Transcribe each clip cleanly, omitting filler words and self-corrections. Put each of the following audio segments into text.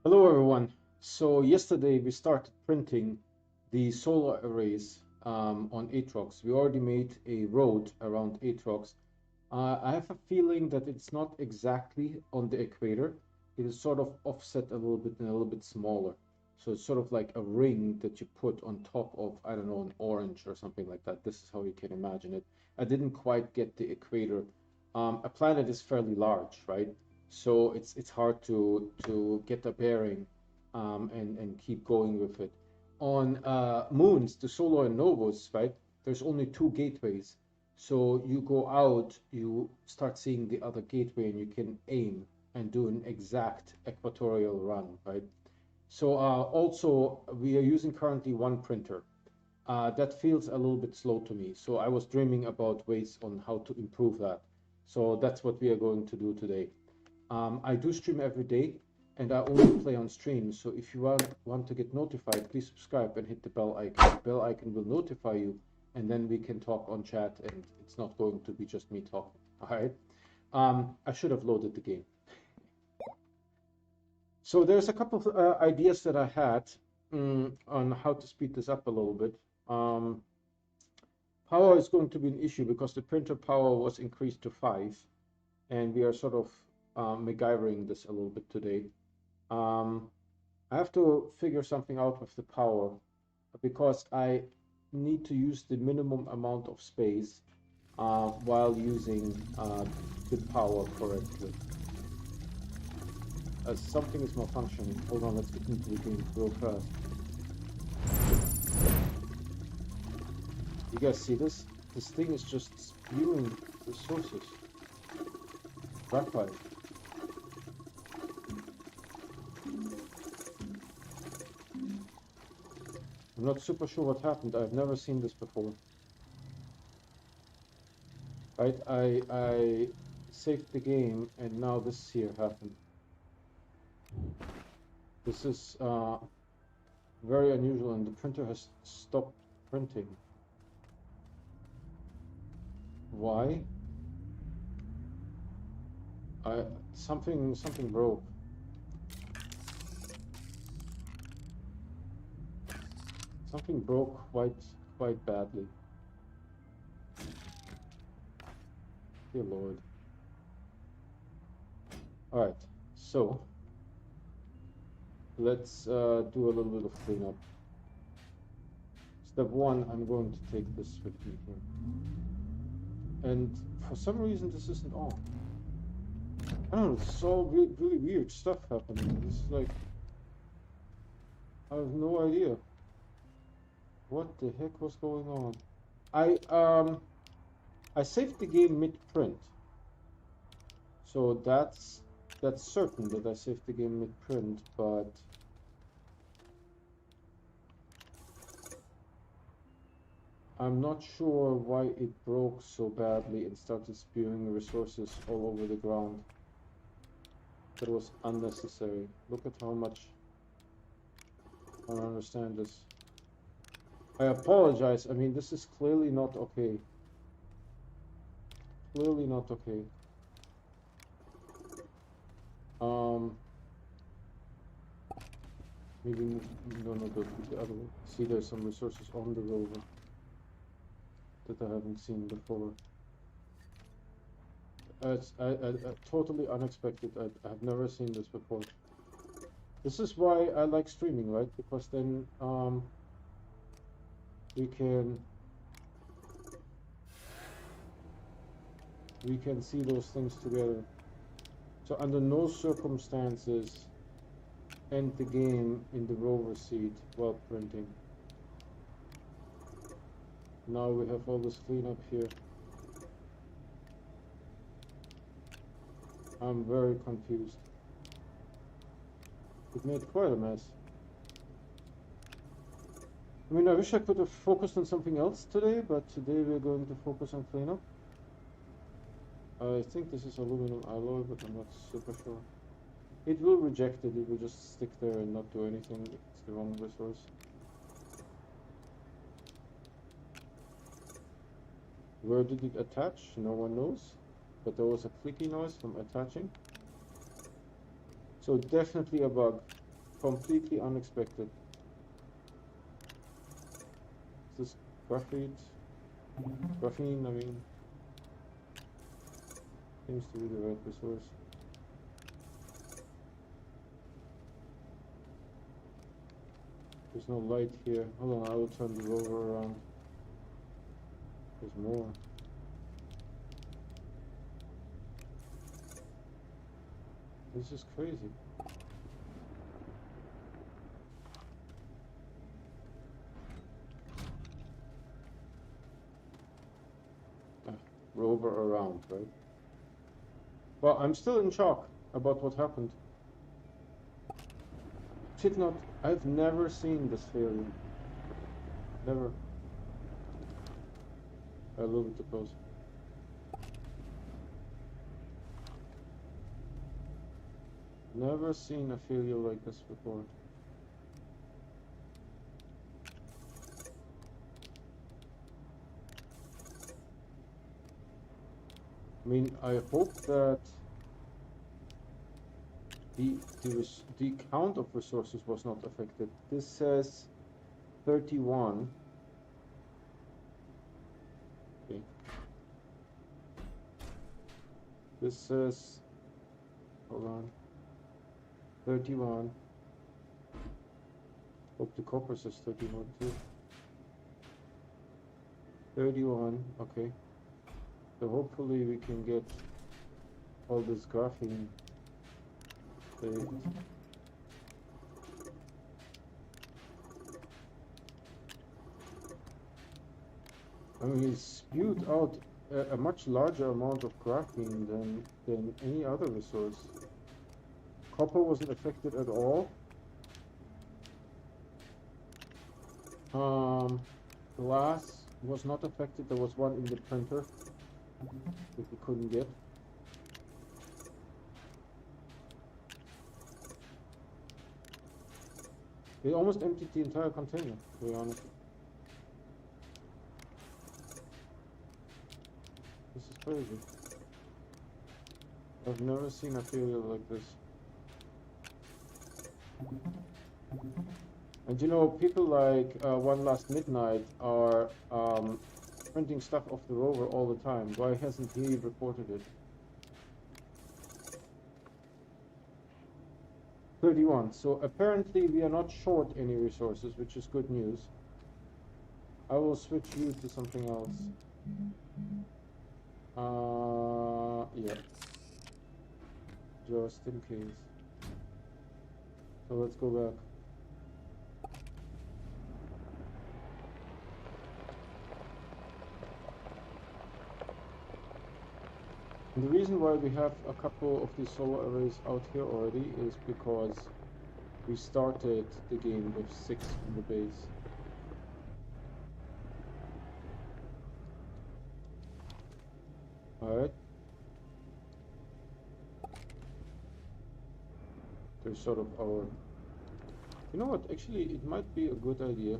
Hello everyone. So yesterday we started printing the solar arrays on Atrox. We already made a road around Atrox. I have a feeling that it's not exactly on the equator. It is sort of offset a little bit and a little bit smaller. So it's sort of like a ring that you put on top of, I don't know, an orange or something like that. This is how you can imagine it. I didn't quite get the equator. A planet is fairly large, right? So it's hard to get a bearing and keep going with it. On moons, the solar and novus, right? There's only two gateways. So you go out, you start seeing the other gateway, and you can aim and do an exact equatorial run, right? So also we are using currently one printer. That feels a little bit slow to me. So I was dreaming about ways on how to improve that. So that's what we are going to do today. I do stream every day and I only play on stream. So if you want to get notified, please subscribe and hit the bell icon. The bell icon will notify you and then we can talk on chat and it's not going to be just me talking. All right. I should have loaded the game. So there's a couple of ideas that I had on how to speed this up a little bit. Um, Power is going to be an issue because the printer power was increased to 5 and we are sort of MacGyvering this a little bit today. I have to figure something out with the power because I need to use the minimum amount of space while using the power correctly. Something is malfunctioning. Hold on, let's get into the game real fast. You guys see this? This thing is just spewing resources. Graphite. I'm not super sure what happened. I've never seen this before. Right? I saved the game and now this here happened. This is very unusual and the printer has stopped printing. Why? Something broke. Something broke quite badly. Dear Lord. Alright, so let's do a little bit of cleanup. Step one, I'm going to take this with me here. And for some reason this isn't on. I don't know, it's all really weird stuff happening. This is like, I have no idea. What the heck was going on? I saved the game mid-print. So that's certain that I saved the game mid-print, but I'm not sure why it broke so badly and started spewing resources all over the ground. That was unnecessary. Look at how much I don't understand this. I apologize. I mean, this is clearly not okay. Clearly not okay. Maybe no, go the other way. See, there's some resources on the rover that I haven't seen before. It's totally unexpected. I've never seen this before. This is why I like streaming, right? Because then we can see those things together. So under no circumstances end the game in the rover seat while printing. Now we have all this cleanup here. I'm very confused. It made quite a mess. I mean, I wish I could have focused on something else today, but today we're going to focus on cleanup. I think this is aluminum alloy, but I'm not super sure. It will reject it, it will just stick there and not do anything if it's the wrong resource. Where did it attach? No one knows. But there was a clicky noise from attaching. So definitely a bug. completely unexpected. Is this graphite? Graphene, I mean. Seems to be the right resource. There's no light here. Hold on, I will turn the rover around. There's more. This is crazy. Rover around, right? Well, I'm still in shock about what happened. Shit, not. I've never seen this failure. Never. A little bit too close. Never seen a failure like this before. I mean, I hope that the count of resources was not affected. This says 31. Okay. This says, hold on, 31. Hope the copper says 31 too. 31, okay. So hopefully we can get all this graphene saved. I mean, it spewed out a much larger amount of graphene than any other resource. Copper wasn't affected at all. Glass was not affected. There was one in the printer that we couldn't get. They almost emptied the entire container, to be honest. This is crazy. I've never seen a failure like this. And you know, people like One Last Midnight are printing stuff off the rover all the time. Why hasn't he reported it? 31. So apparently we are not short any resources, which is good news. I will switch you to something else. Yeah. Just in case. So let's go back. And the reason why we have a couple of these solar arrays out here already is because we started the game with 6 in the base. Alright. There's sort of our... You know what, actually it might be a good idea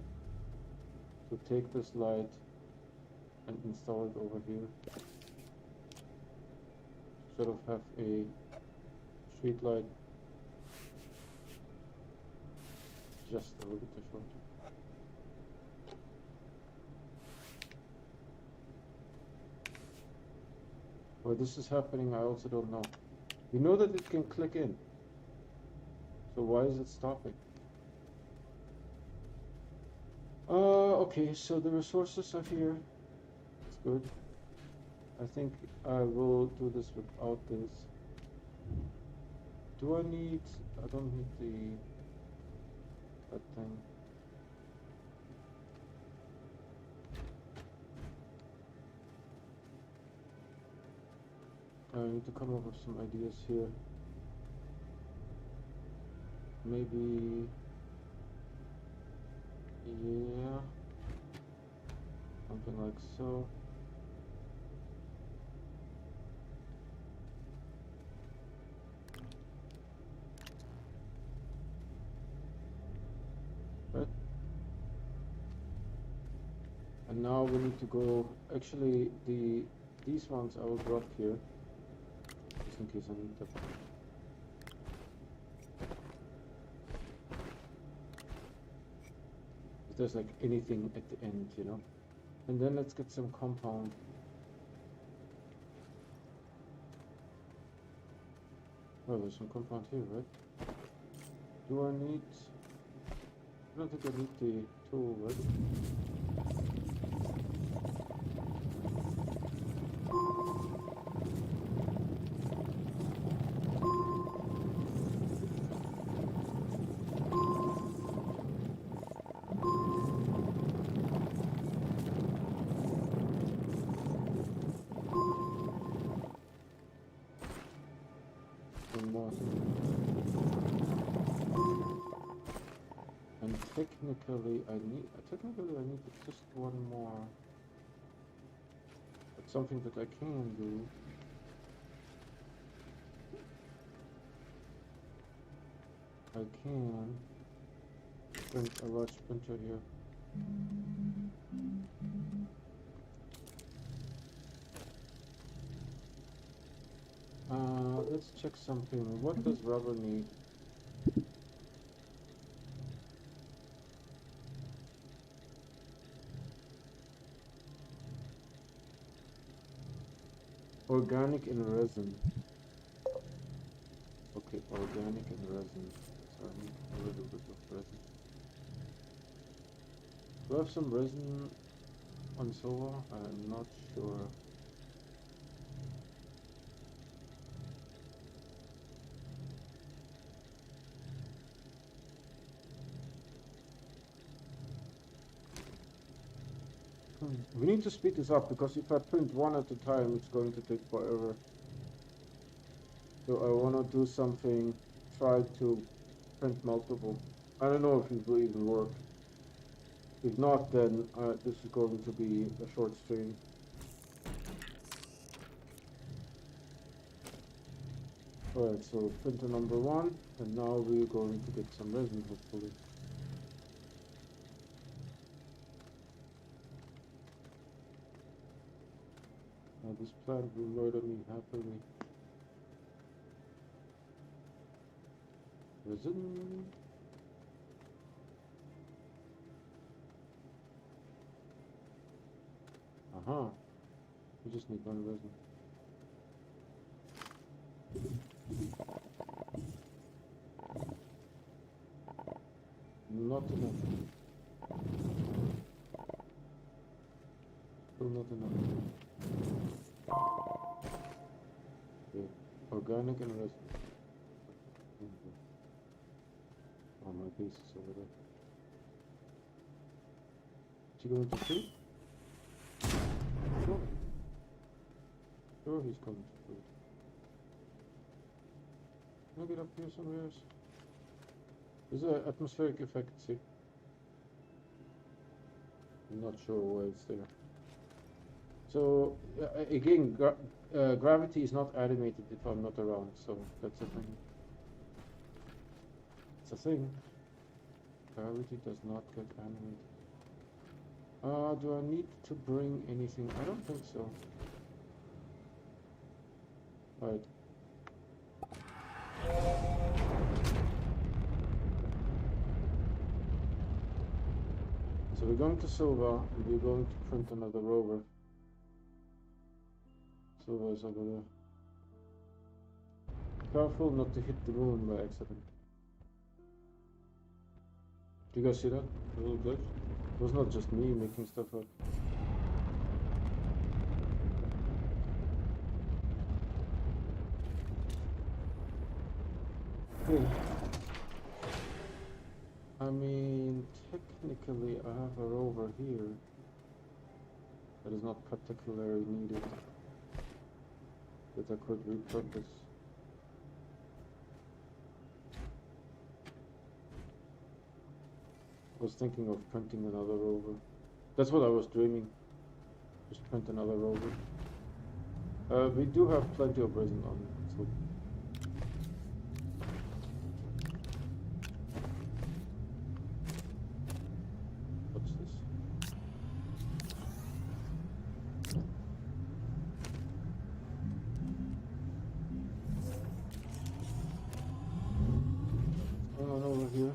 to take this light and install it over here. Sort of have a street light just a little bit too short. Why this is happening, I also don't know. We know that it can click in, so why is it stopping? Okay, so the resources are here. It's good. I think I will do this without this. Do I need... I don't need that thing. I need to come up with some ideas here. Maybe... yeah... something like so. Right. And now we need to go... actually, these ones I will drop here. Just in case I need them. if there's like anything at the end, you know. And then let's get some compound. Oh, there's some compound here, right? Do I need... I don't think I need the tool, right? One more. And technically I need just one more. That's something that I can do. I can print a large printer here. Let's check something. What does rubber need? Organic and resin. Okay, organic and resin. So I need a little bit of resin. Do I have some resin on silver? I'm not sure. We need to speed this up because if I print one at a time, it's going to take forever. So I want to do something, try to print multiple. I don't know if it will even work. If not, then this is going to be a short stream. Alright, so printer number 1, and now we're going to get some resin, hopefully. Now this plant will murder me happily. Resin. Aha. We just need one resin. Not enough. Still not enough. Okay. Organic and resin. Oh, my piece is over there. Is he going to shoot? Sure. Sure he's going to shoot. Can I get up here somewhere else? There's an atmospheric effect, see? I'm not sure why it's there. So, again, gravity is not animated if I'm not around, so that's a thing. It's a thing. Gravity does not get animated. Do I need to bring anything? I don't think so. Right. So we're going to Silva, and we're going to print another rover. Silva is over there. Careful not to hit the moon by accident. Do you guys see that? A little glitch? It was not just me making stuff up. Okay. I mean, technically I have a rover here that is not particularly needed, that I could repurpose. I was thinking of printing another rover. That's what I was dreaming. Just print another rover. We do have plenty of resin on it, so. What's this? What's going on over here?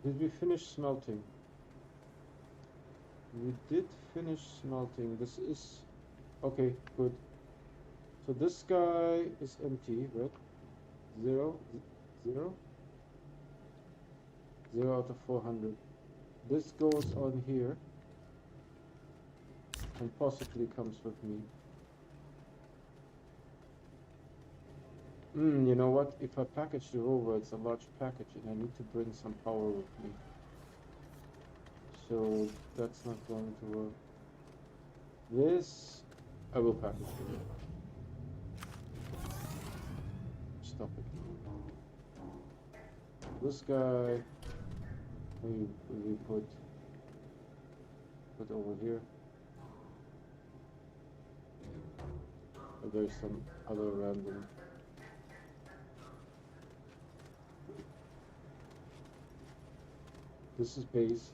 Did we finish smelting? We did finish smelting. This is okay, good. So this guy is empty, right? Zero, zero, 0 out of 400. This goes on here and possibly comes with me. You know what? If I package the rover, it's a large package and I need to bring some power with me. So that's not going to work. This, I will package it. Stop it. This guy, we put over here. But there's some other random. This is base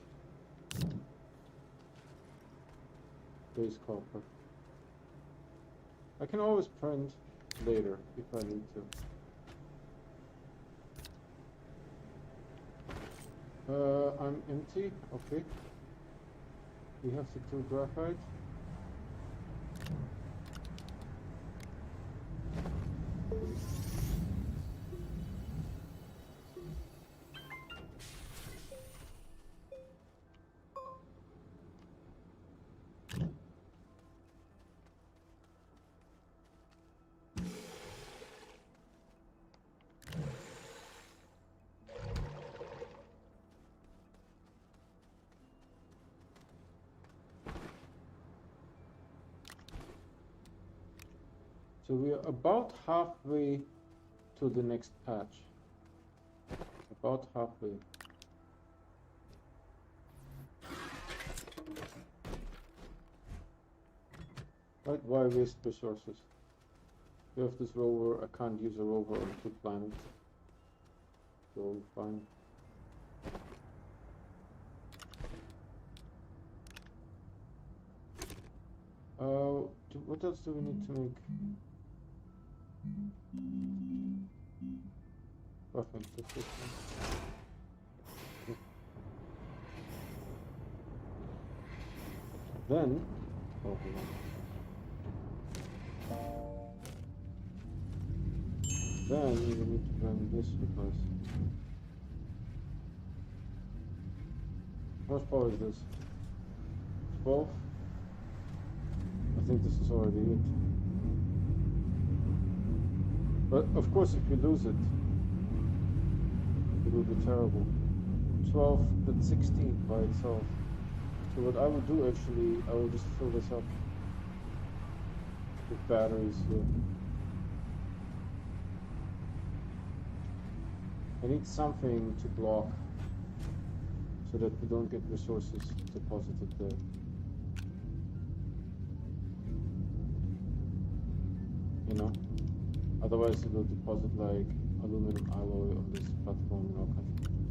copper. I can always print later if I need to. I'm empty. Okay. We have the 2 graphite. So we are about halfway to the next patch. About halfway. Right, why waste resources? We have this rover, I can't use a rover on 2 planets. So fine. What else do we need to make? Perfect, this is then, oh, then we need to run this because how much power is this? 12? I think this is already it. But of course, if you lose it, it will be terrible. 12, that's 16 by itself. So what I will do actually, I will just fill this up with batteries here. I need something to block so that we don't get resources deposited there. You know? Otherwise it will deposit like aluminum alloy on this platform and all kinds of things.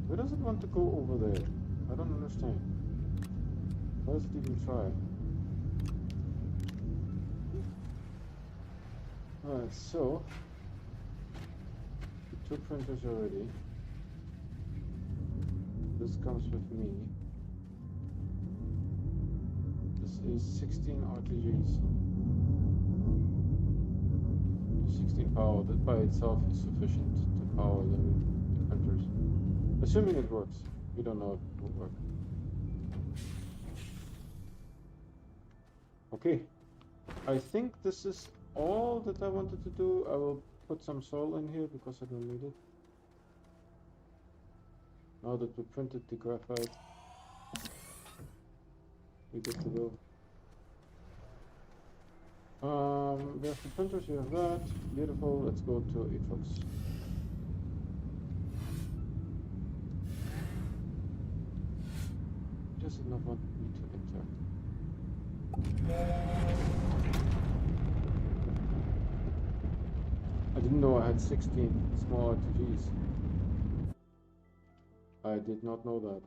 Where does it want to go over there? I don't understand. Why does it even try? Alright, so the 2 printers are ready. This comes with me. This is 16 RTGs. 16 power. That by itself is sufficient to power the printers. Assuming it works. We don't know if it will work. Okay. I think this is all that I wanted to do. I will put some soil in here because I don't need it. Now that we printed the graphite, we get to go. We have the printers, we have that. Beautiful, let's go to Atrox. Just did not want me to enter. I didn't know I had 16 small RTGs. I did not know that.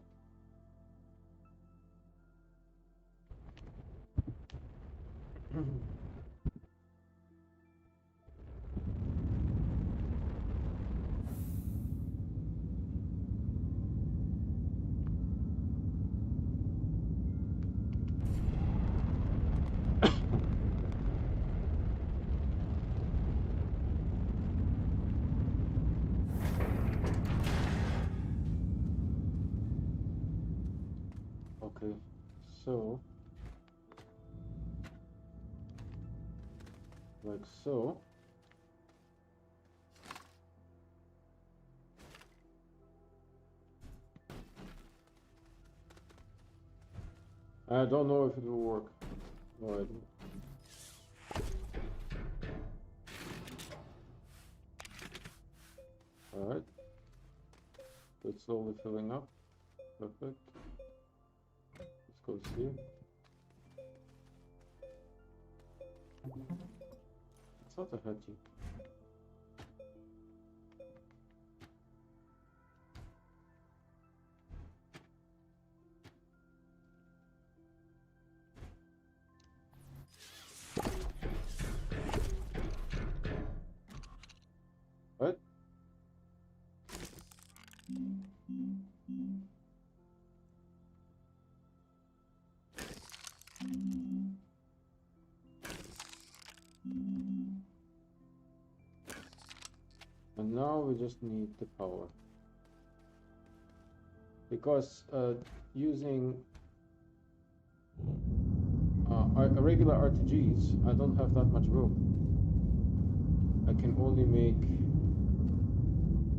Okay, so like so. I don't know if it will work. No idea. Alright. It's slowly filling up. Perfect. Let's go see. I thought I had you. Right? And now we just need the power. Because using regular RTGs, I don't have that much room. I can only make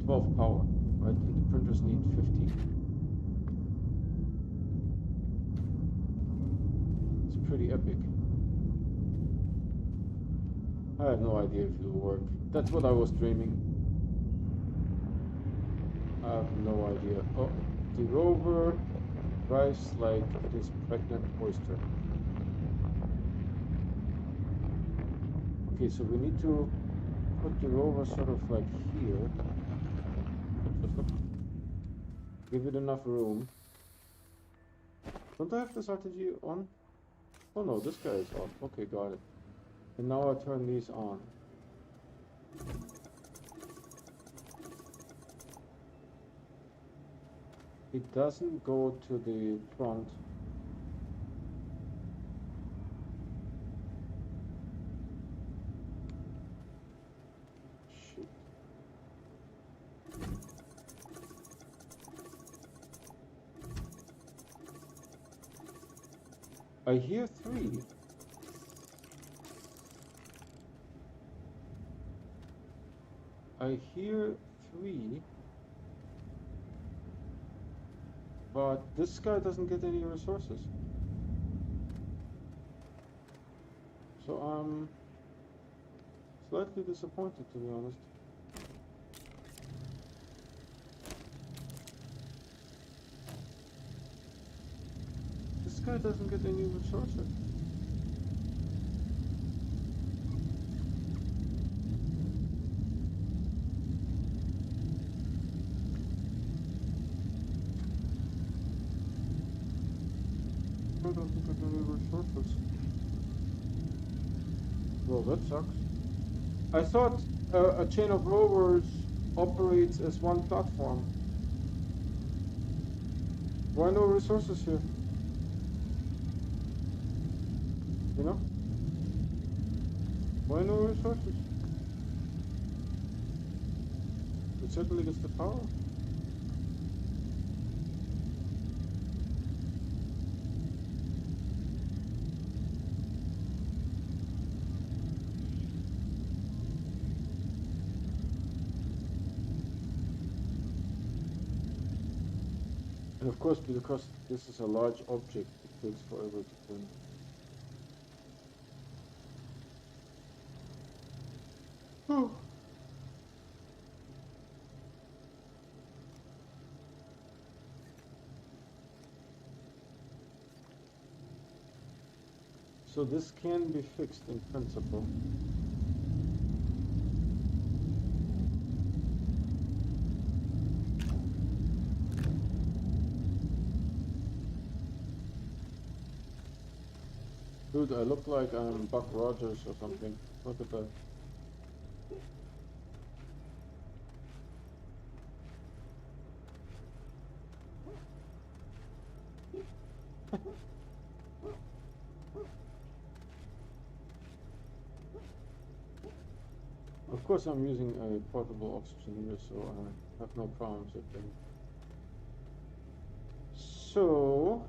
12 power, right? And the printers need 50. It's pretty epic. I have no idea if it'll work. That's what I was dreaming. I have no idea. Oh, the rover drives like it is pregnant oyster. Okay, so we need to put the rover sort of like here. Give it enough room. Don't I have this RTG on? Oh no, this guy is off. Okay, got it. And now I turn these on. It doesn't go to the front. Shit. I hear 3. I hear 3. But this guy doesn't get any resources. So I'm slightly disappointed, to be honest. This guy doesn't get any resources. I don't think I get any resources. Well, that sucks. I thought a chain of rovers operates as one platform. Why no resources here? You know? Why no resources? It certainly gets the power. And of course, because this is a large object, it takes forever to print. Oh. So this can be fixed in principle. Dude, I look like I'm Buck Rogers or something. Look at that. Of course I'm using a portable oxygenator, so I have no problems with them. So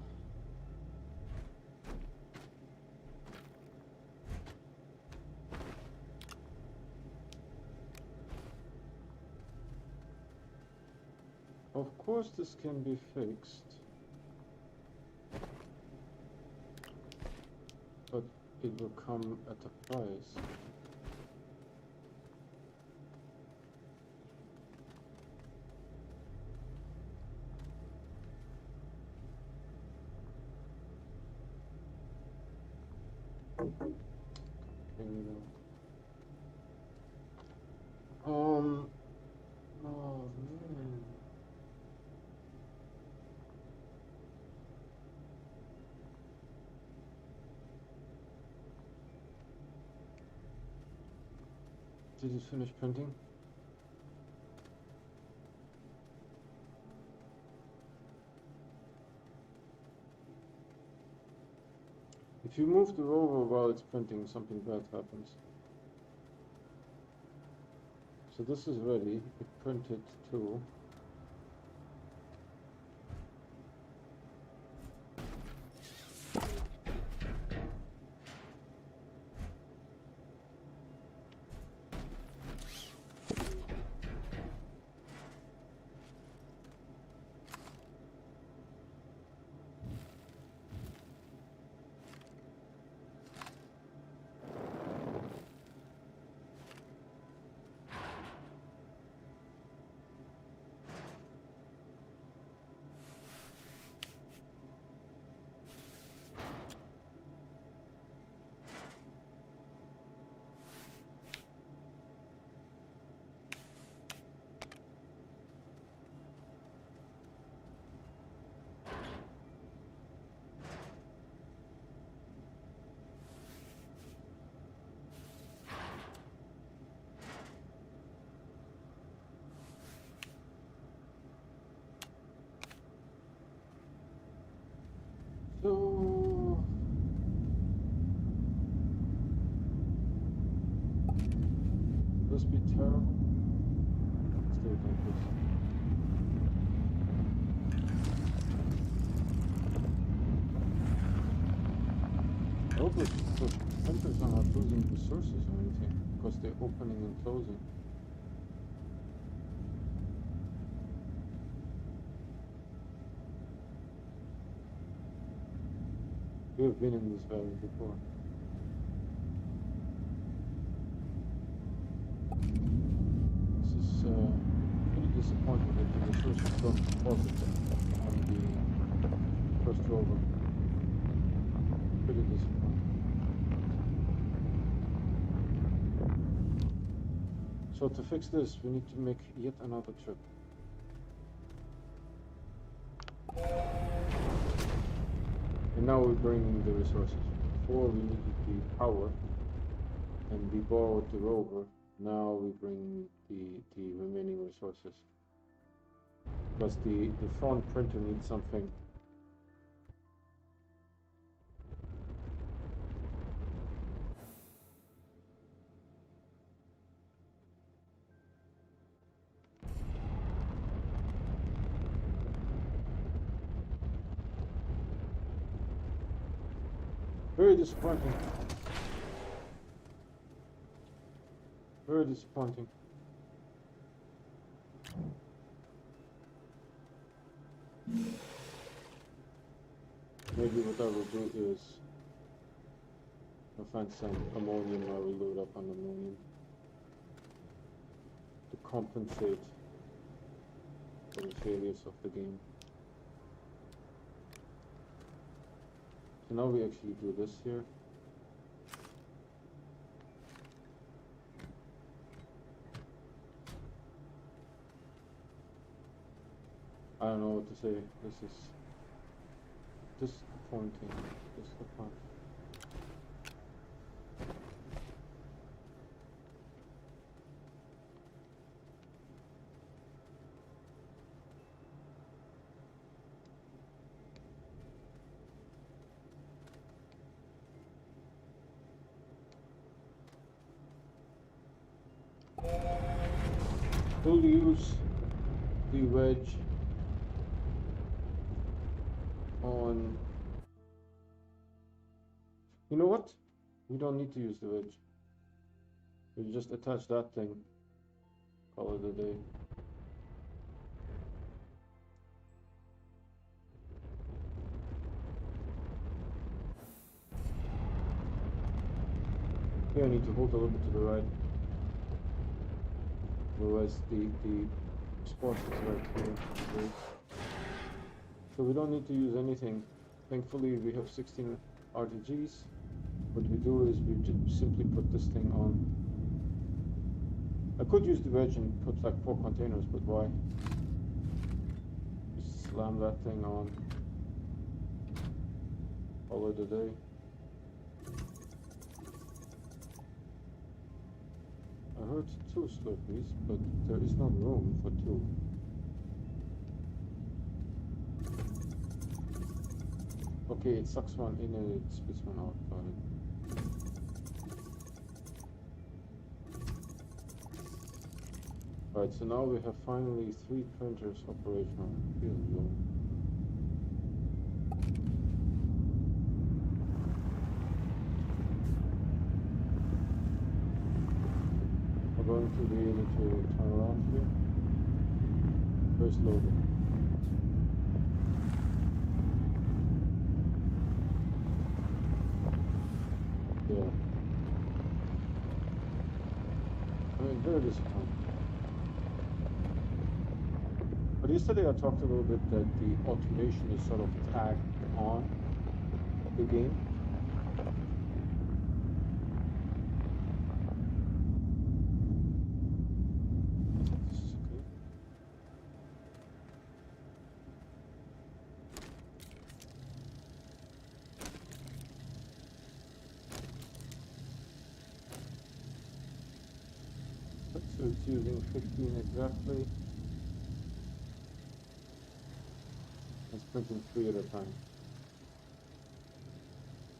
Of course this can be fixed, but it will come at a price. Oh man. Did you finish printing? If you move the rover while it's printing, something bad happens. So this is ready. It printed too. So this be terrible. Let's do it like this. I hope the printers are not losing resources or anything because they're opening and closing. We have been in this valley before. This is pretty disappointing that the resources don't deposit on the first rover. Pretty disappointing. So to fix this, we need to make yet another trip. And now we're bringing the resources. Before we needed the power, and we borrowed the rover. Now we bring the remaining resources. Because the front printer needs something. Very disappointing. Very disappointing. Maybe what I will do is I'll find some ammonium. I will load up on ammonium to compensate for the failures of the game. So now we actually do this here. I don't know what to say. This is disappointing. Disappointing. We'll use the wedge on. You know what? We don't need to use the wedge. We'll just attach that thing. Call it a day. Here I need to hold a little bit to the right. Otherwise the spot is right here. Okay. So we don't need to use anything. Thankfully we have 16 RTGs. What we do is we just simply put this thing on. I could use the wedge and put like 4 containers, but why? Just slam that thing on. Call it a day. I heard 2 slurpees, but there is no room for 2. Okay, it sucks one in and it spits one out. Got it. Right, so now we have finally 3 printers operational. Here we go. We're going to be able to turn around here. Very slowly. Yeah. I mean, very disappointing. But yesterday I talked a little bit that the automation is sort of tagged on the game. This is okay. So it's using 15 exactly. It's printing 3 at a time.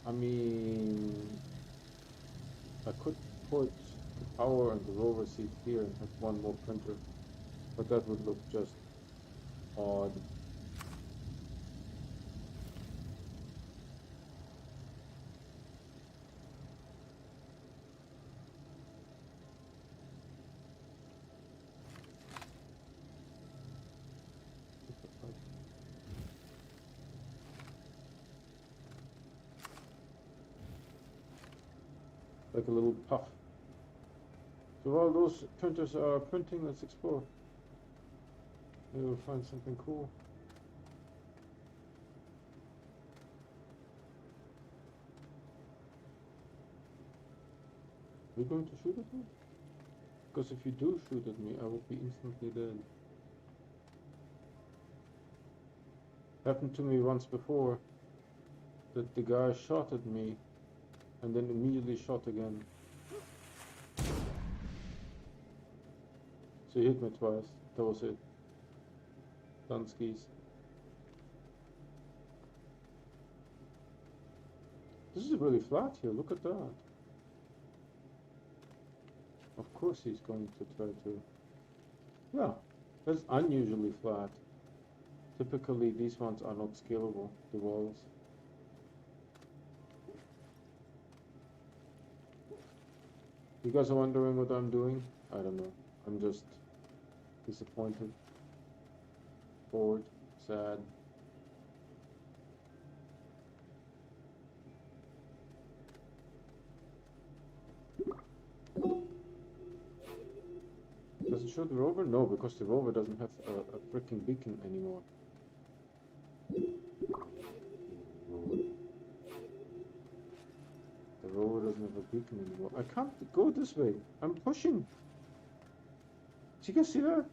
I mean, I could put the power and the rover seat here and have 1 more printer, but that would look just odd. Like a little puff. So while those printers are printing, let's explore. Maybe we'll find something cool. Are you going to shoot at me? Because if you do shoot at me, I will be instantly dead. Happened to me once before that the guy shot at me and then immediately shot again. So he hit me twice. That was it. Done skis. This is really flat here. Look at that. Of course he's going to try to. Yeah, that's unusually flat. Typically these ones are not scalable, the walls. You guys are wondering what I'm doing? I don't know. I'm just disappointed, bored, sad. Does it show the rover? No, because the rover doesn't have a freaking beacon anymore. The rover doesn't have a beacon anymore. I can't go this way. I'm pushing. Do you guys see that?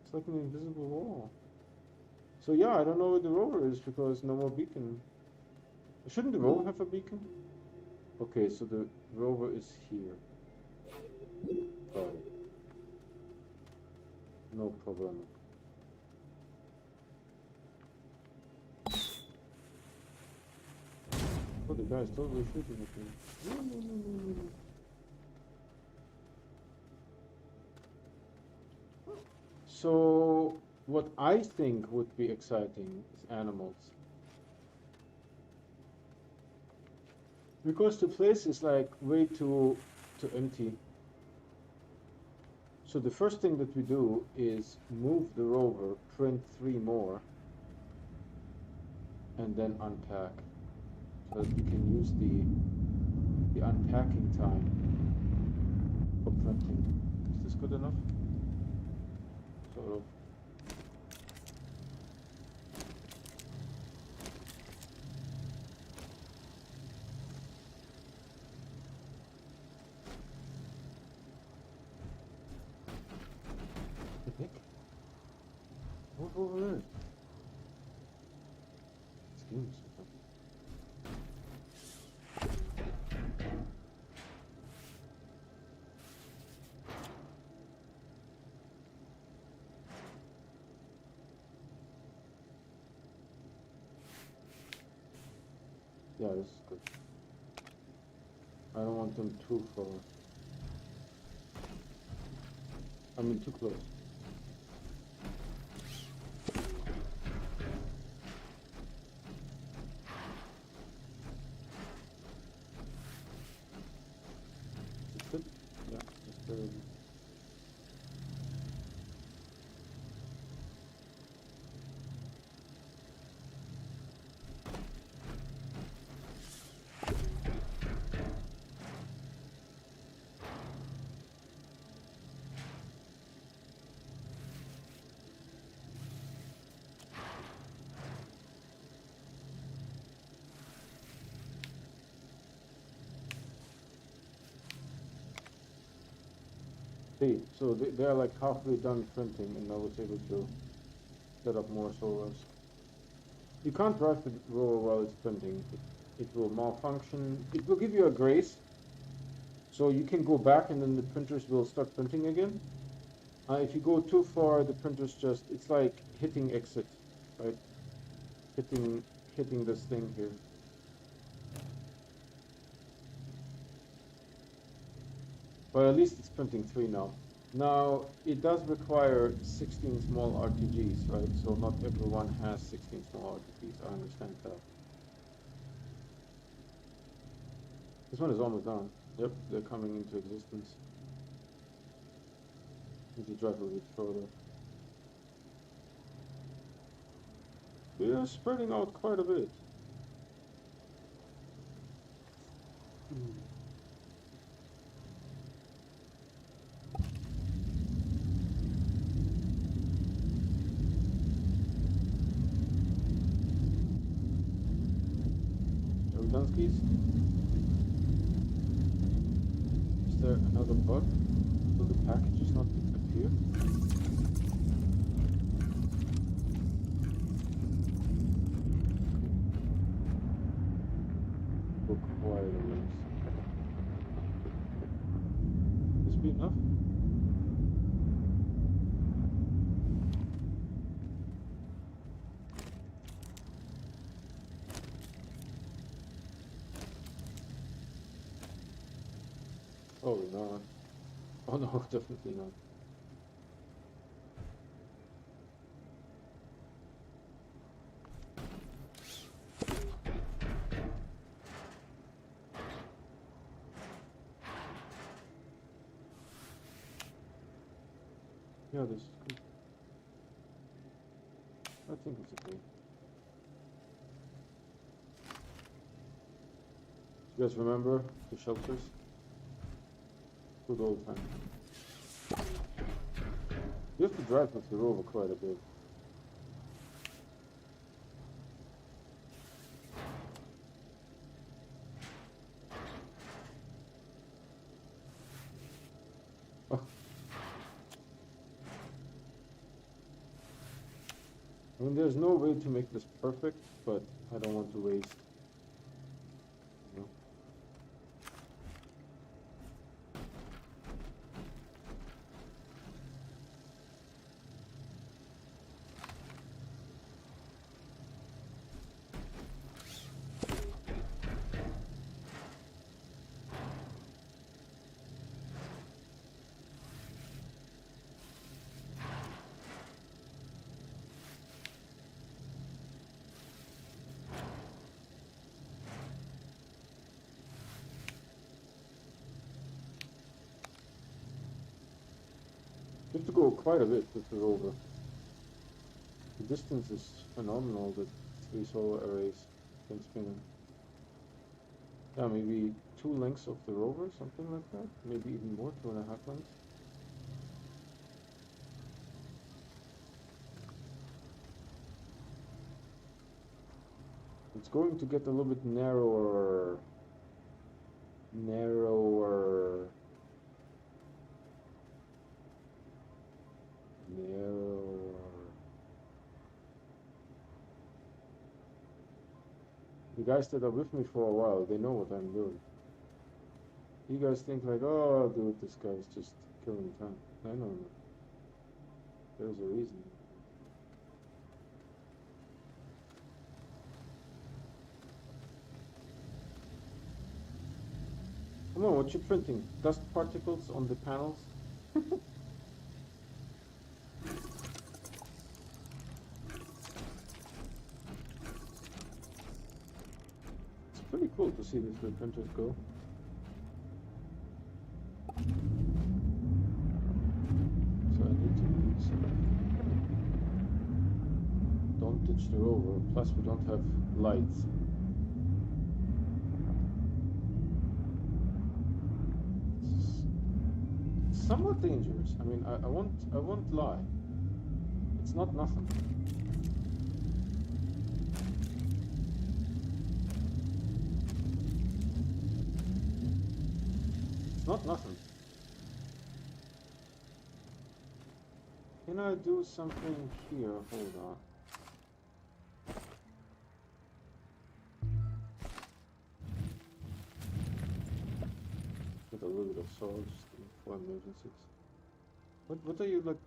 It's like an invisible wall. So yeah, I don't know where the rover is because no more beacon. Shouldn't the rover have a beacon? Okay, so the rover is here. Got it. No problem. Oh, the guy's totally shooting at me. No, no, no, no, no. So, what I think would be exciting is animals. Because the place is like way too empty. So the first thing that we do is move the rover, print 3 more, and then unpack. so that we can use the unpacking time for printing. Is this good enough? Sort of. The heck? What's over there? Schemes. Yeah, this is good. I don't want them too far. I mean, too close. Is it good? Yeah, just barely. See, so they are like halfway done printing, and I was able to set up more solars. You can't drive the roller while it's printing. It will malfunction. It will give you a grace, so you can go back and then the printers will start printing again. If you go too far, the printers just, it's like hitting exit, right? Hitting this thing here. But at least it's printing 3 now. Now, it does require 16 small RTGs, right? So not everyone has 16 small RTGs, I understand that. This one is almost done. Yep, they're coming into existence. Need to drive a bit further. They are spreading out quite a bit. Are we done, skis? Is there another bug? Will the packages not appear? Go quiet a minute. This be enough? Oh no. Oh no, definitely not. Yeah, this is good. I think it's okay. You guys remember the shelters? Good old time. You have to drive with the rover quite a bit. Oh. I mean, there's no way to make this perfect, but I don't want to waste. You know? You have to go quite a bit with the rover. The distance is phenomenal that 3 solar arrays can spin in. Yeah, maybe 2 lengths of the rover, something like that. Maybe even more, 2.5 lengths. It's going to get a little bit narrower. Narrower. Narrower. The guys that are with me for a while, they know what I'm doing. You guys think like, oh, dude, this guy's just killing time. No. There's a reason. Come on, what you printing? Dust particles on the panels? It's pretty cool to see these little printers go. So I need to don't ditch the rover. Plus we don't have lights. It's somewhat dangerous. I mean, I won't lie. It's not nothing. It's not nothing. Can I do something here? Hold on. With a little bit of salt for emergencies. What are you like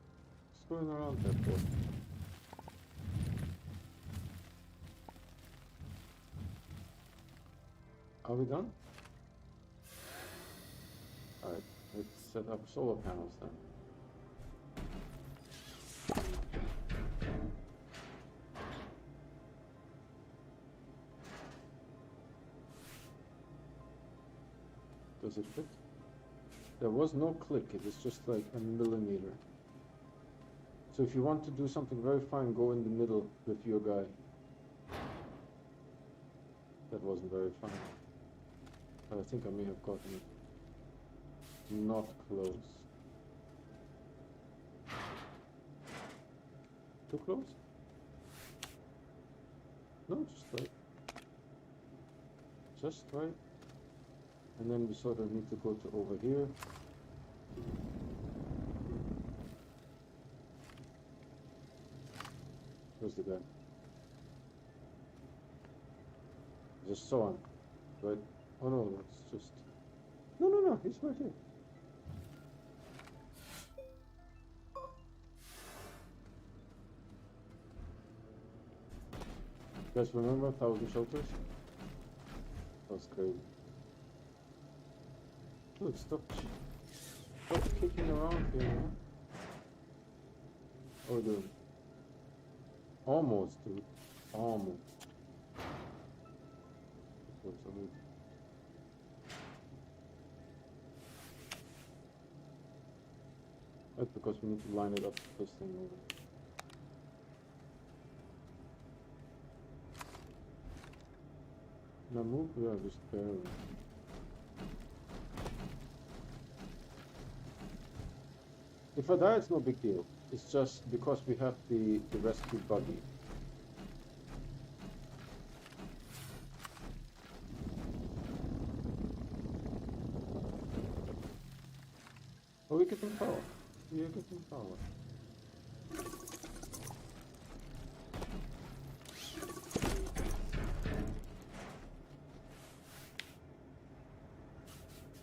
screwing around there for? Are we done? Alright, let's set up solar panels then. Does it fit? There was no click, it is just like a millimeter. So if you want to do something very fine, go in the middle with your guy. That wasn't very fine. But I think I may have gotten it. Not close. Too close? No, just right. Just right. And then we sort of need to go to over here. Where's the guy? Just saw him. Right? Oh no, it's just... No, he's right here. You guys remember 1,000 shelters? That's crazy. Dude, stop kicking around here, man. Oh, dude. Almost, dude. Almost. That's because we need to line it up with this thing over. Now move? Yeah, just barely. If I die, it's no big deal. It's just because we have the rescue buggy. Oh, we're getting power. We are getting power.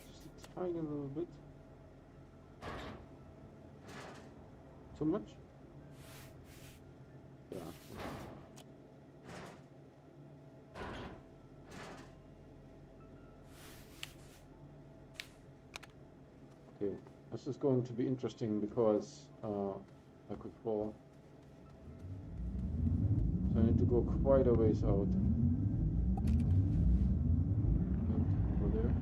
Just a tiny little bit. Too much? Yeah. Okay, this is going to be interesting because I could fall. So I need to go quite a ways out. And over there.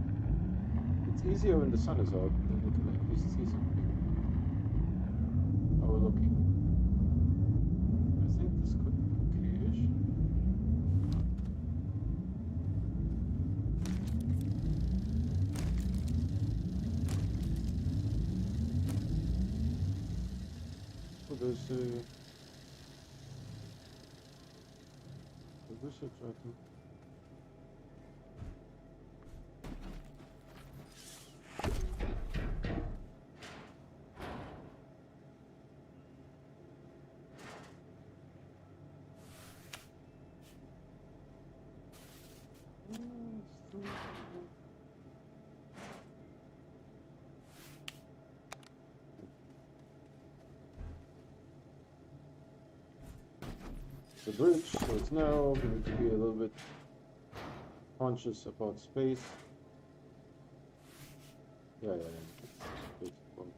It's easier when the sun is out, then you can at least see something. How we're looking. I think this could be okay-ish. there's a research item. The bridge, so it's narrow. We need to be a little bit conscious about space. Yeah. It's fun.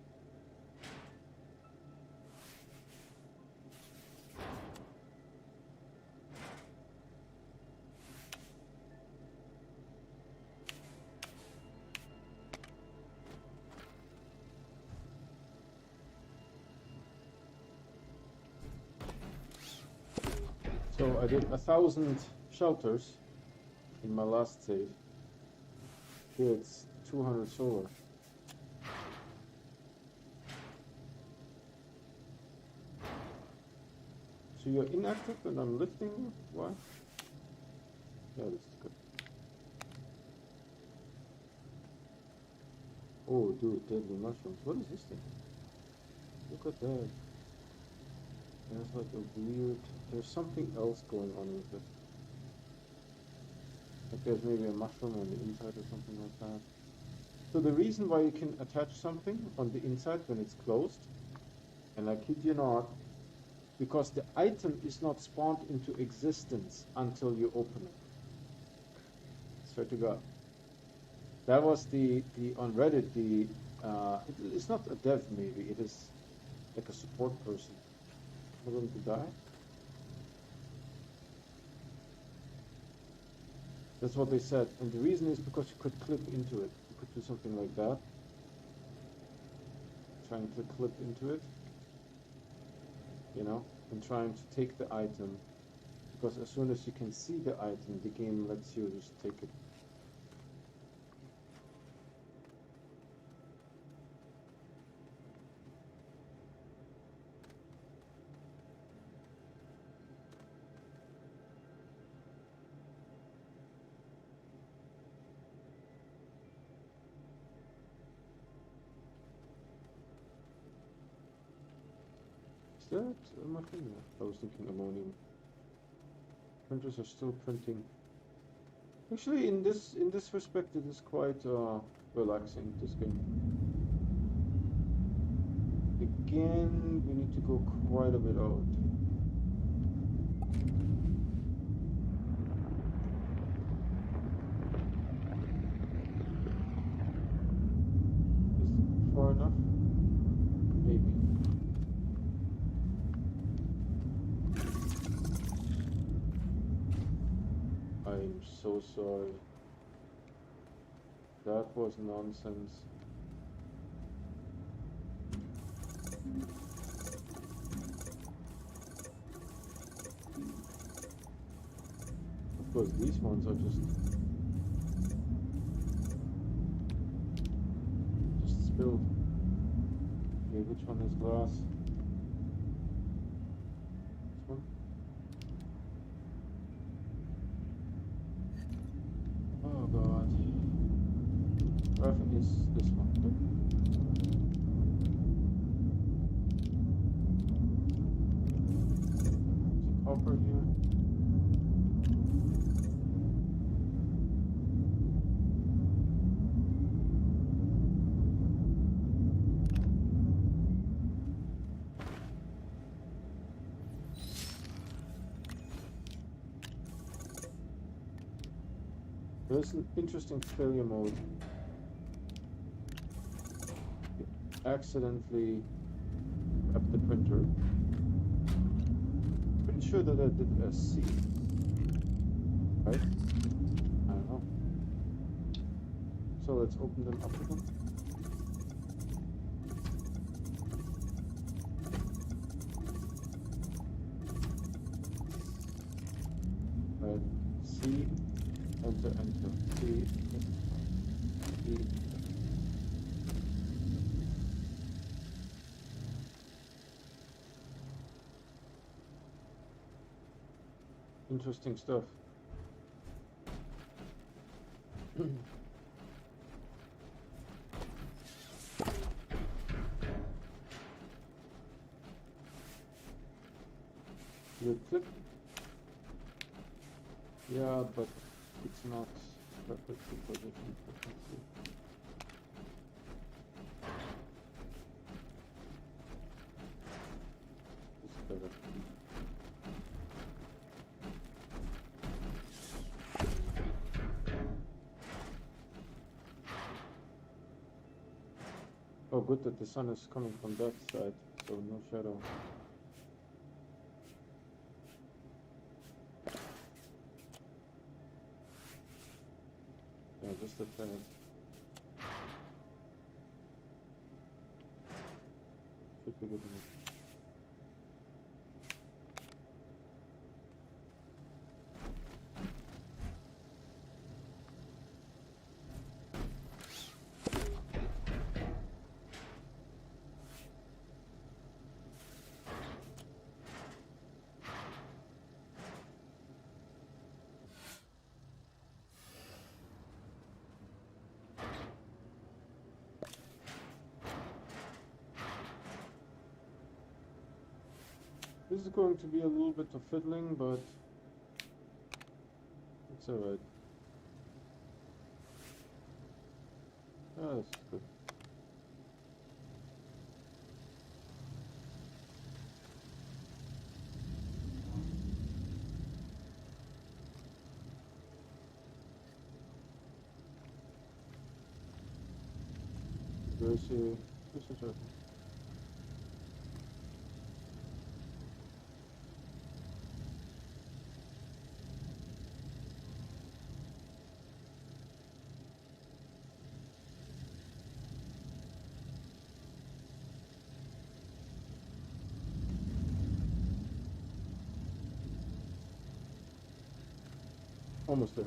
So I did 1,000 shelters in my last save. Here it's 200 solar. So you're inactive and I'm lifting you? Why? Yeah, this is good. Oh, dude, deadly mushrooms. What is this thing? Look at that. There's like a weird... There's something else going on with it. Like there's maybe a mushroom on the inside or something like that. So the reason why you can attach something on the inside when it's closed, and I kid you not, because the item is not spawned into existence until you open it. Swear to God. That was the on Reddit, it's not a dev maybe, it is like a support person. For them to die. That's what they said, and the reason is because you could clip into it. You could do something like that. Trying to clip into it, you know, and trying to take the item, because as soon as you can see the item, the game lets you just take it. Is that mushroom? I was thinking ammonium. Printers are still printing. Actually, in this respect, it is quite relaxing. This game. Again, we need to go quite a bit out. Is it far enough? Maybe. I'm so sorry. That was nonsense. Of course, these ones are just spilled. Okay, which one is glass? This one? Oh god. Graphite is this one, right? There's a copper here. There's an interesting failure mode. You accidentally grabbed the printer. Pretty sure that I did a C. Right? I don't know. So let's open them up again. Right. C. Enter. C. E. Interesting stuff. You click. Yeah, but it's not perfectly positioned. It's better. Oh, good that the sun is coming from that side, so no shadow. Yeah, just a tad. Should be good enough. This is going to be a little bit of fiddling, but it's alright. Ah, that's good. There's a almost there.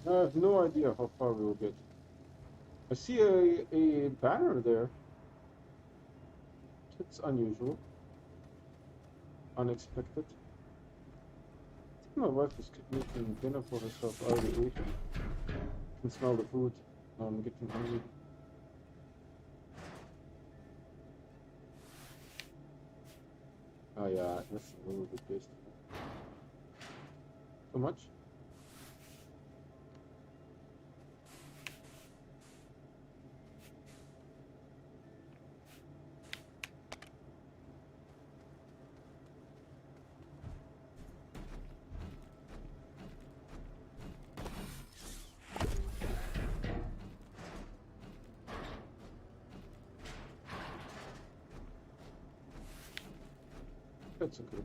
I have no idea how far we will get. I see a banner there. It's unusual, unexpected. I think my wife is making dinner for herself. I already ate. I can smell the food. Now I'm getting hungry. Oh yeah, that's a little bit tasty. Too much? That's okay.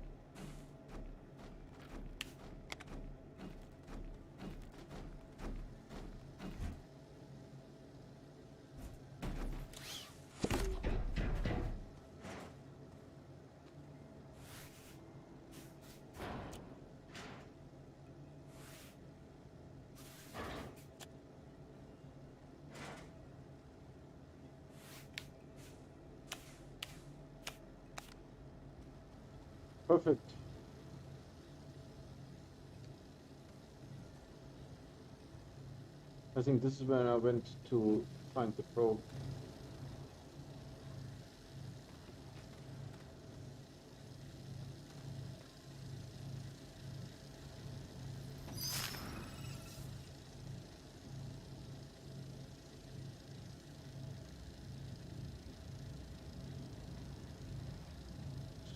Perfect. I think this is when I went to find the probe.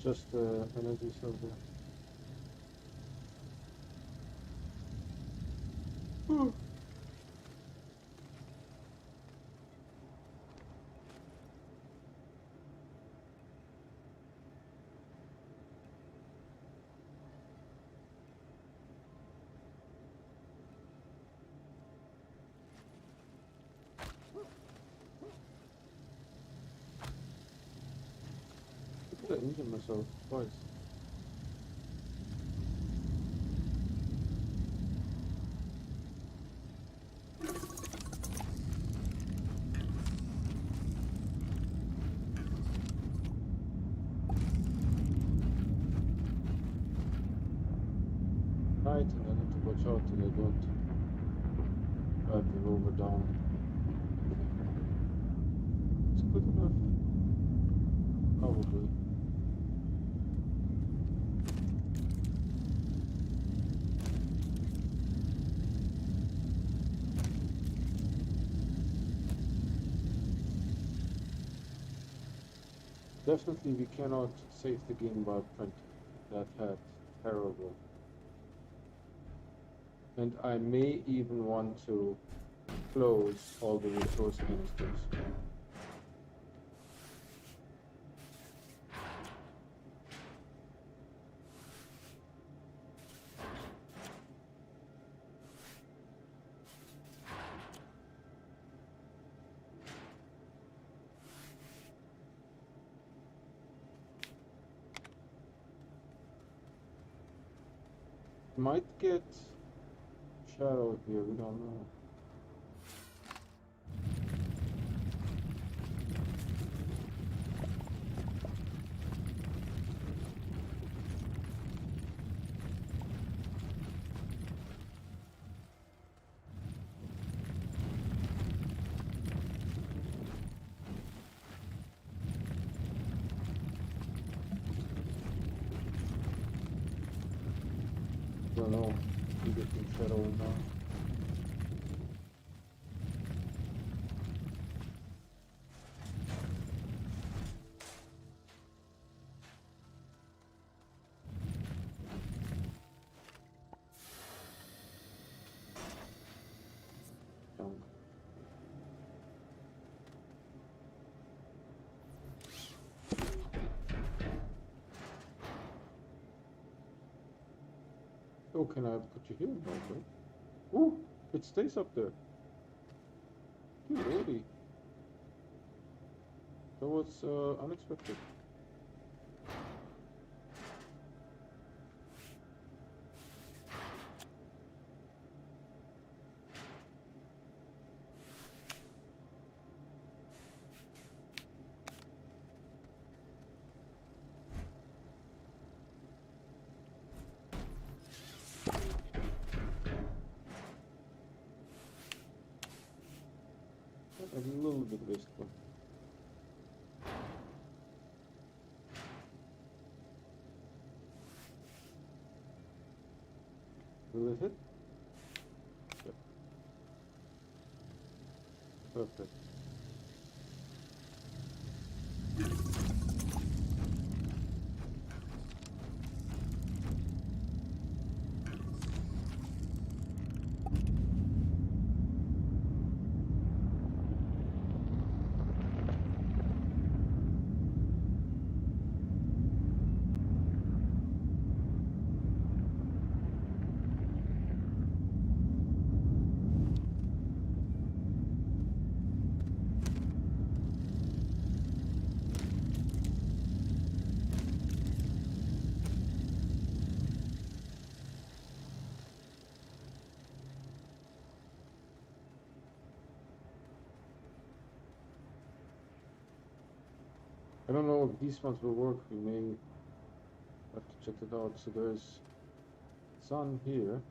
Just energy cell there. I injured myself twice. Right, and I need to watch out that I don't drive the rover down. It's good enough. Probably. Definitely we cannot save the game by printing. That had terrible. And I may even want to close all the resource canisters. Might get shadow here, we don't know. Don't know. We get some shadow now. Junk. Oh, can I put you here? Okay. Ooh, it stays up there. Dude, really? That was unexpected. A little bit wasteful. Will it hit? Yep. Perfect. I don't know if these ones will work. We may have to check it out. So there's sun here.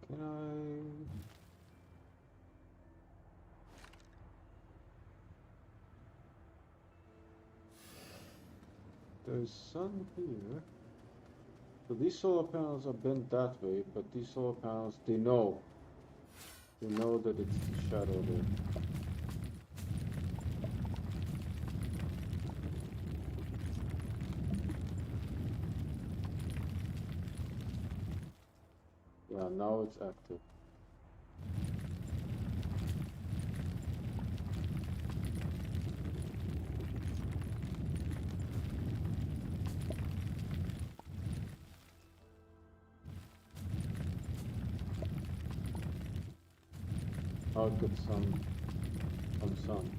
Can I? There's sun here. So these solar panels are bent that way, but these solar panels, they know that it's the shadow there. Yeah, now it's active. I'll get some sun.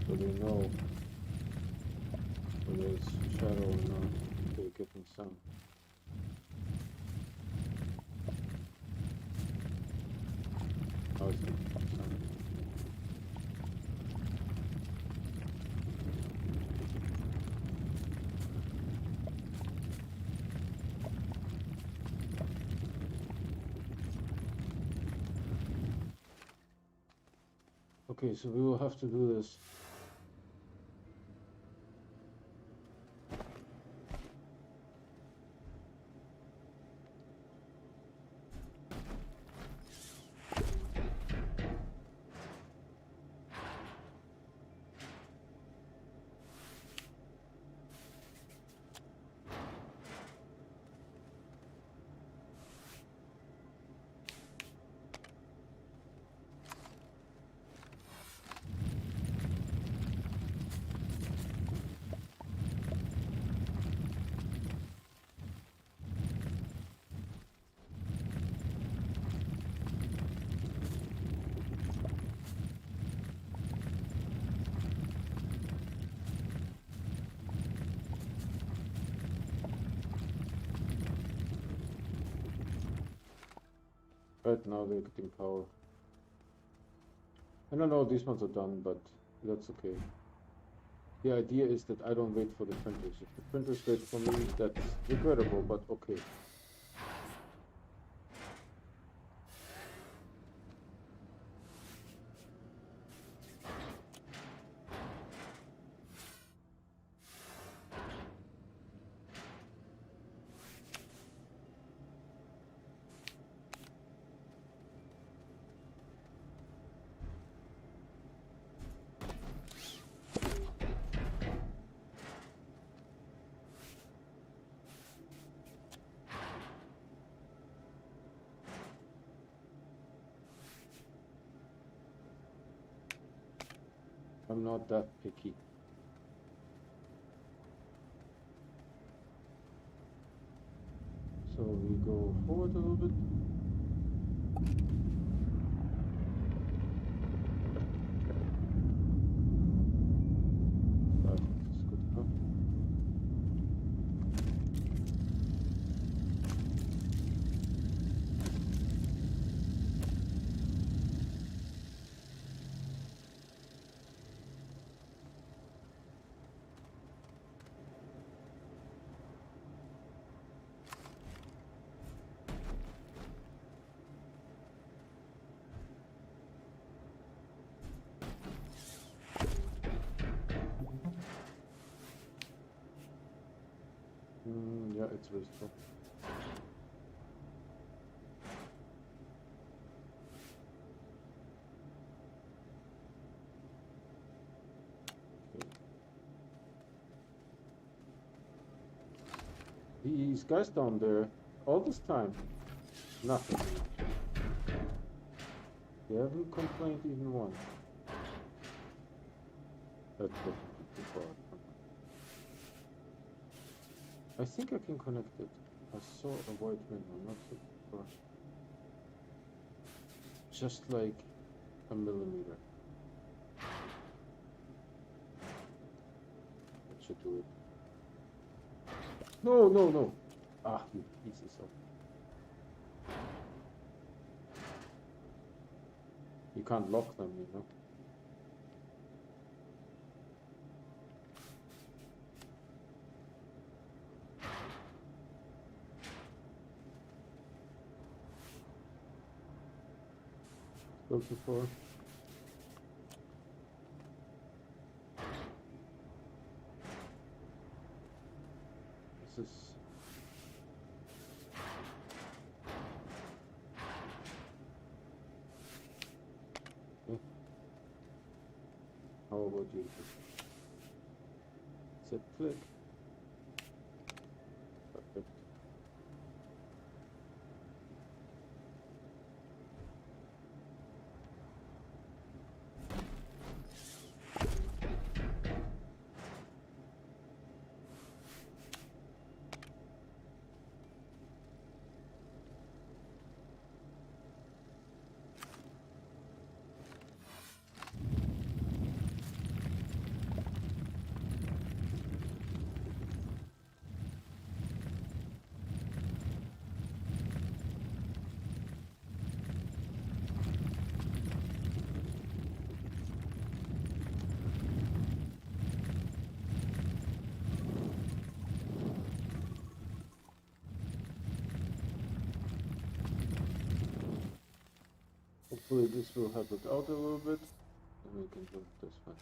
So they know when there's shadow or not. They're getting sun. Now it's getting sun. Okay, so we will have to do this. Right now they're getting power. I don't know, these ones are done, but that's okay. The idea is that I don't wait for the printers. If the printers wait for me, that's regrettable, but okay. I'm not that picky. So we go forward a little bit. That is good enough. Yeah, it's wasteful. These guys down there, all this time, nothing. They haven't complained even once. That's too far. I think I can connect it. I saw a white window, not so far. Just like a millimeter. That should do it. No, no, no. Ah, you pieces of. You can't lock them, you know. Go too far. This is. about you? Set click. Perfect. Hopefully this will help it out a little bit, and we can do this one.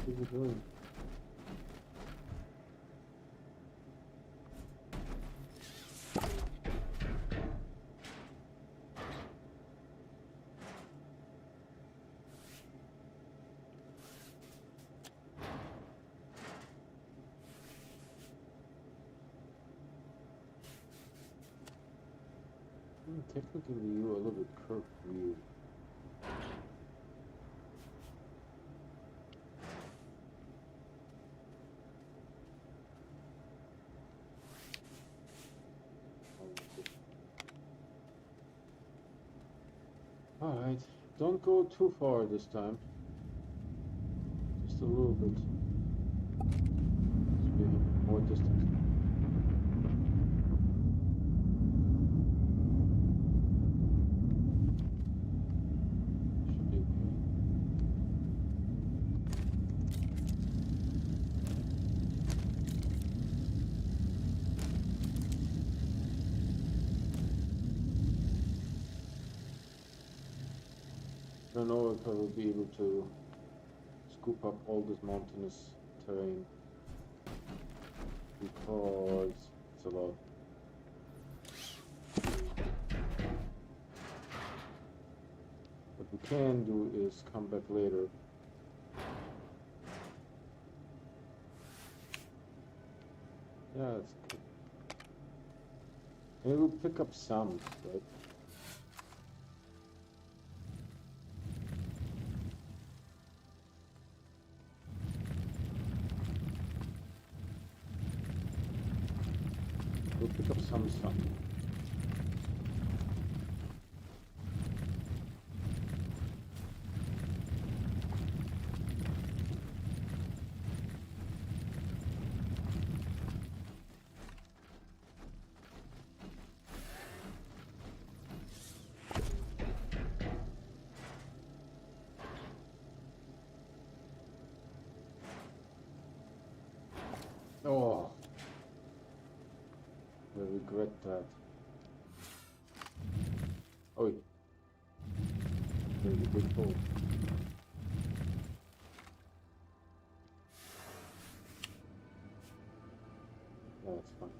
What are you doing? Technically, you are a little bit curved view. Alright, don't go too far this time. Just a little bit. Just be more distant. Should be okay. I don't know if I will be able to scoop up all this mountainous terrain because it's a lot. What we can do is come back later. Yeah, it's good. And it will pick up sound, right? We'll pick up some sound. Oh, I regret that. Oh, there's a big hole. Yeah, that's fine.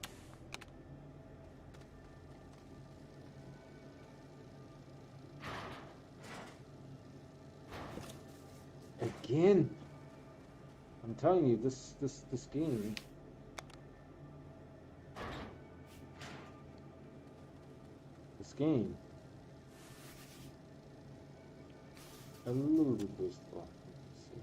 Again, I'm telling you, this game. This game. A little bit wasteful. Let's see.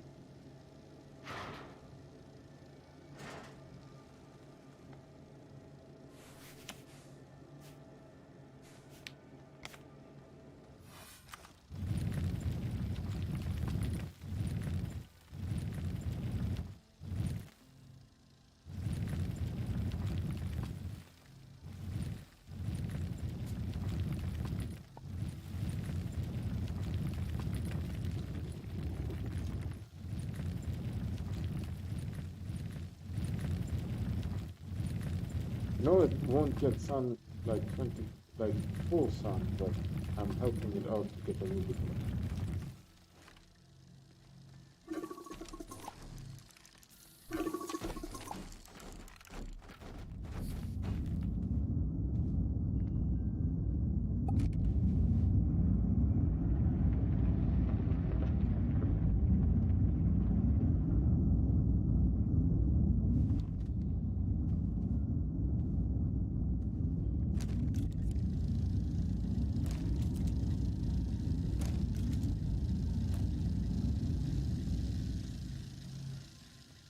No, it won't get sun like 20, like full sun, but I'm helping it out to get a little bit more.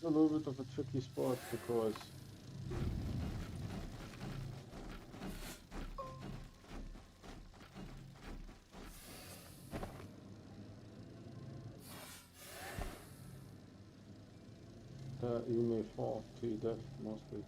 A little bit of a tricky spot because you may fall to your death mostly.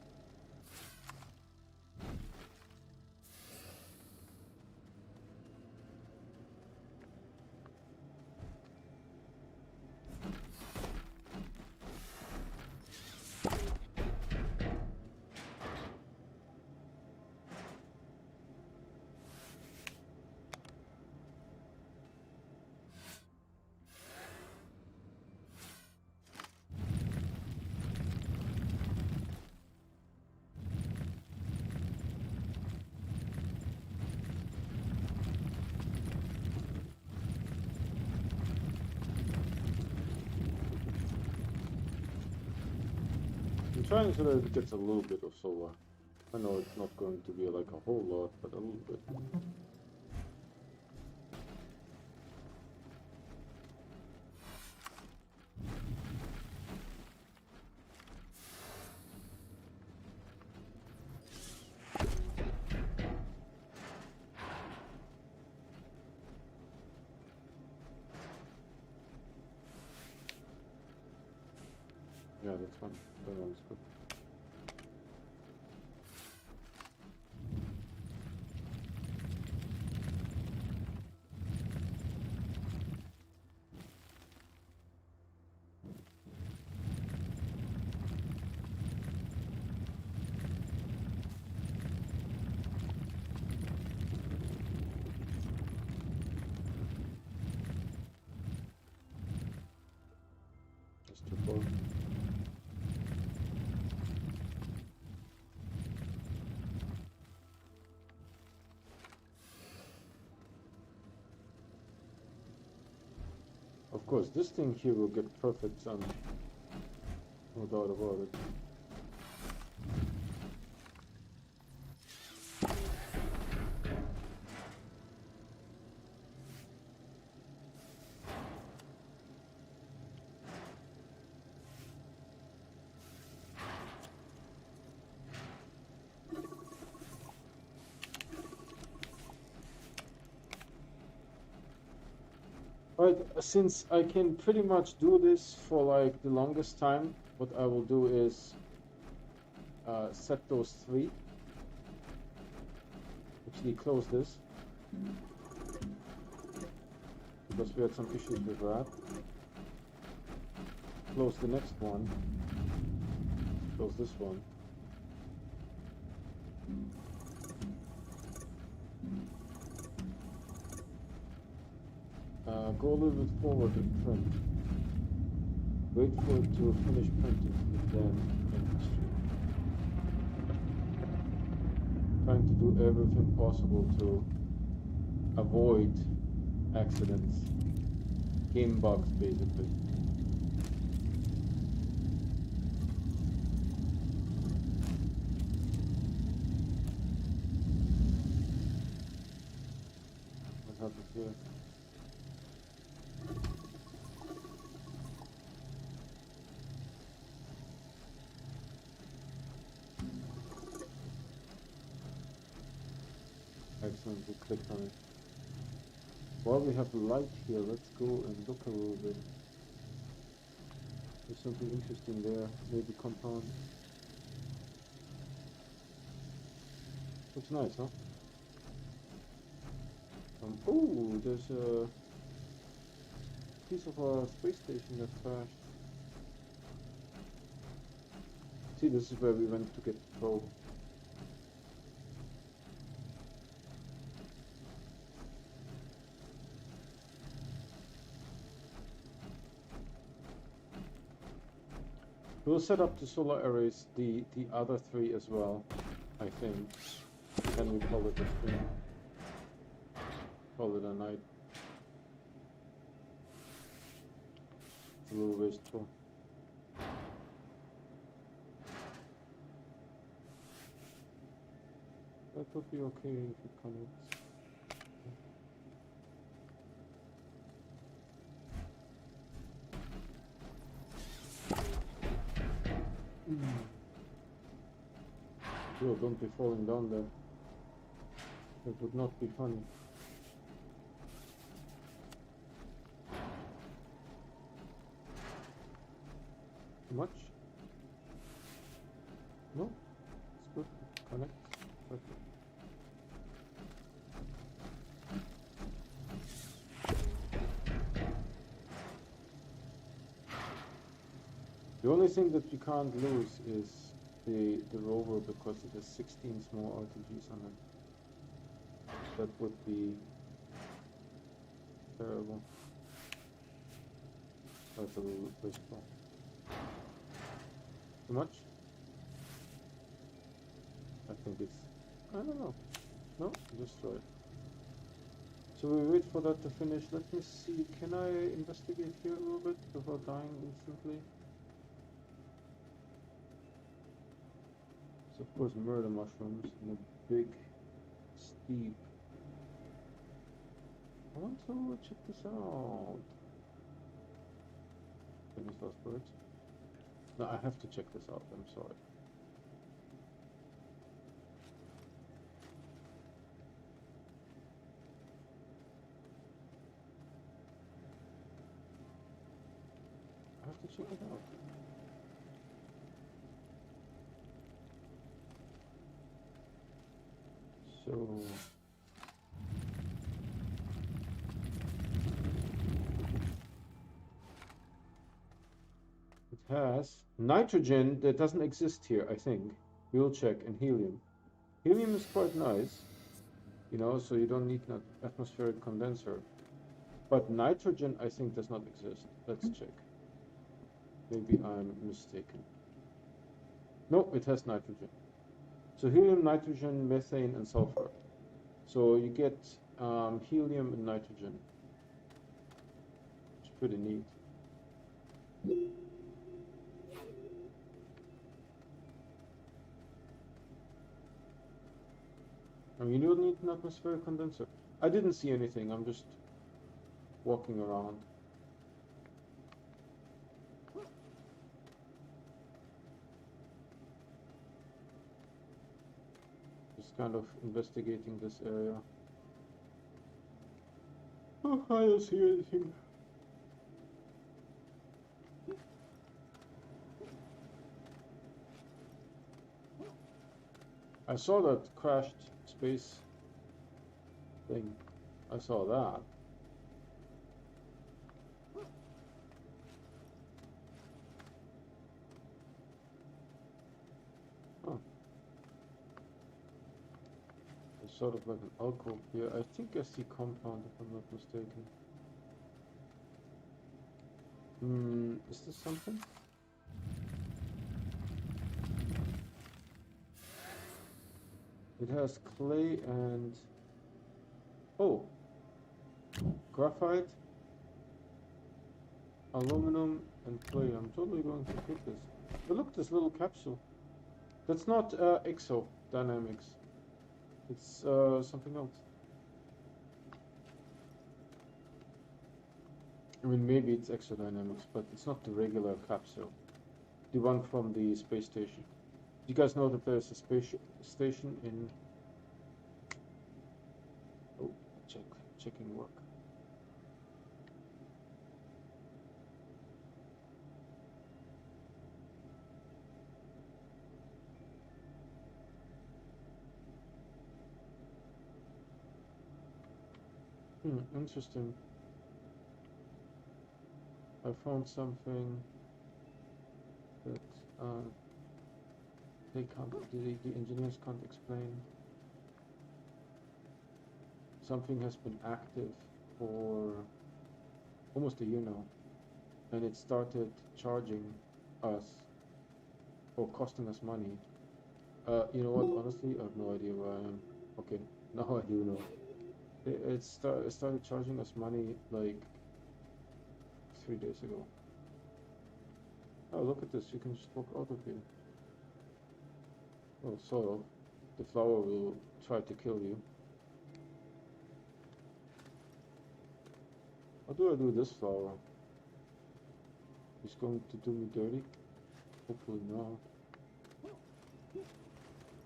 I'm trying so that it gets a little bit of solar. I know it's not going to be like a whole lot, but a little bit. Yeah, that's fine. That one's good. That's too far. Of course, this thing here will get perfect sun. No doubt about it. Right, since I can pretty much do this for like the longest time, what I will do is set those three. Actually close this, because we had some issues with that. Close the next one. Close this one. Go a little bit forward and print. Wait for it to finish printing and then industry. Trying to do everything possible to avoid accidents. Game bugs, basically. What happens here? Excellent, we clicked on it. While we have light here, let's go and look a little bit. There's something interesting there, maybe compound. Looks nice, huh? Oh, there's a piece of our space station that crashed. See, this is where we went to get the probe. We'll set up the solar arrays, the other three as well, I think. Then we call it a stream. Call it a night. It's a little wasteful. That would be okay if it connects. Yo, don't be falling down there. That would not be funny. Too much? No? It's good. Connect. Perfect. The only thing that we can't lose is the rover because it has 16 small RTGs on it. That would be terrible. That's a little wasteful. Too much? I think it's... I don't know. No? Just right. So we wait for that to finish. Let me see. Can I investigate here a little bit before dying instantly? So of course murder mushrooms and a big, steep... I want to check this out. Finish those birds. No, I have to check this out, I'm sorry. I have to check it out. So... it has nitrogen that doesn't exist here, I think. We'll check, and helium. Helium is quite nice, you know, so you don't need an atmospheric condenser. But nitrogen, I think, does not exist. Let's check. Maybe I'm mistaken. No, it has nitrogen. So helium, nitrogen, methane, and sulfur. So you get helium and nitrogen. It's pretty neat. I mean, you don't need an atmospheric condenser. I didn't see anything. I'm just walking around. Just kind of investigating this area. Oh, I don't see anything. I saw that crashed space thing. I saw that. Huh. It's sort of like an alcove here. I think I see compound if I'm not mistaken. Is this something? It has clay and... oh! Graphite, aluminum, and clay. I'm totally going to pick this. But look, this little capsule. That's not exodynamics. It's something else. I mean, maybe it's exodynamics, but it's not the regular capsule. The one from the space station. You guys know that there's a space station in... oh, checking work. Interesting. I found something that they can't, the engineers can't explain. Something has been active for almost a year now, and it started charging us or costing us money. You know what? Honestly, I have no idea where I am. Okay, now I do know. It started charging us money like 3 days ago. Oh, look at this. You can just walk out of here. Well, sort of. The flower will try to kill you. How do I do this flower? He's going to do me dirty? Hopefully not.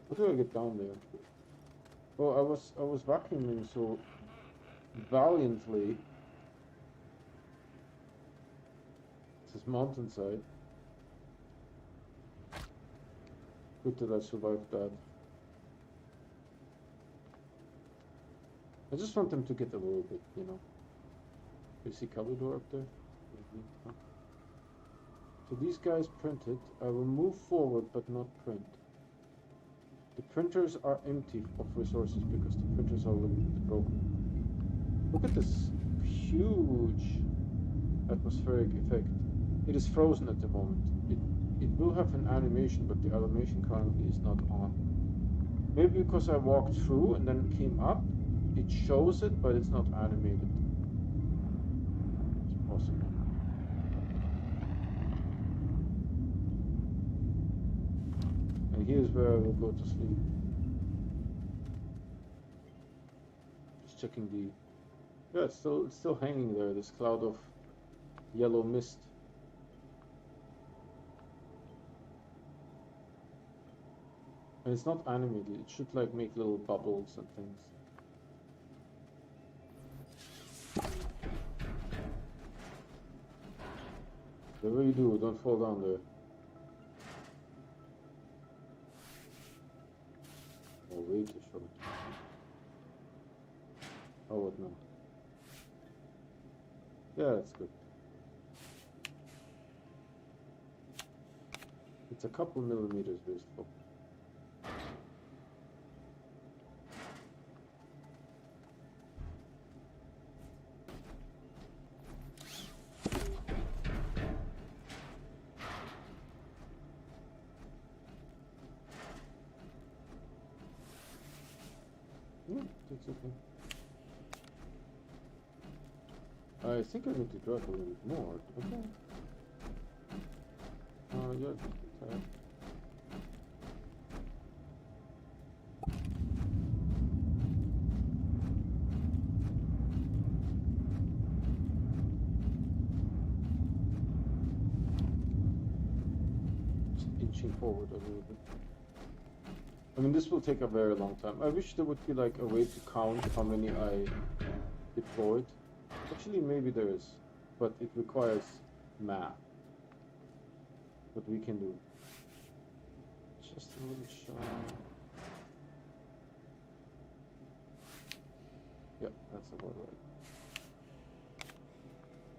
How do I get down there? Well, I was vacuuming so valiantly this mountainside. Good that I survived that. I just want them to get a little bit, you know. You see Calidor up there? Mm-hmm. So these guys printed. I will move forward but not print. The printers are empty of resources because the printers are a little bit broken. Look at this huge atmospheric effect. It is frozen at the moment. It will have an animation, but the animation currently is not on. Maybe because I walked through and then came up, it shows it, but it's not animated. It's possible. And here's where I will go to sleep. Just checking the... Yeah, it's still hanging there, this cloud of yellow mist. And it's not animated, it should like make little bubbles and things. Whatever you do, don't fall down there. Oh, way too short. Oh, what now? Yeah, that's good. It's a couple millimeters wasteful. Yeah, that's okay. I think I need to drive a little bit more. Okay. Yeah, tired. Just inching forward a little bit. I mean, this will take a very long time. I wish there would be like a way to count how many I deployed. Actually, maybe there is, but it requires math. But we can do just a little shy. Yep, that's about right.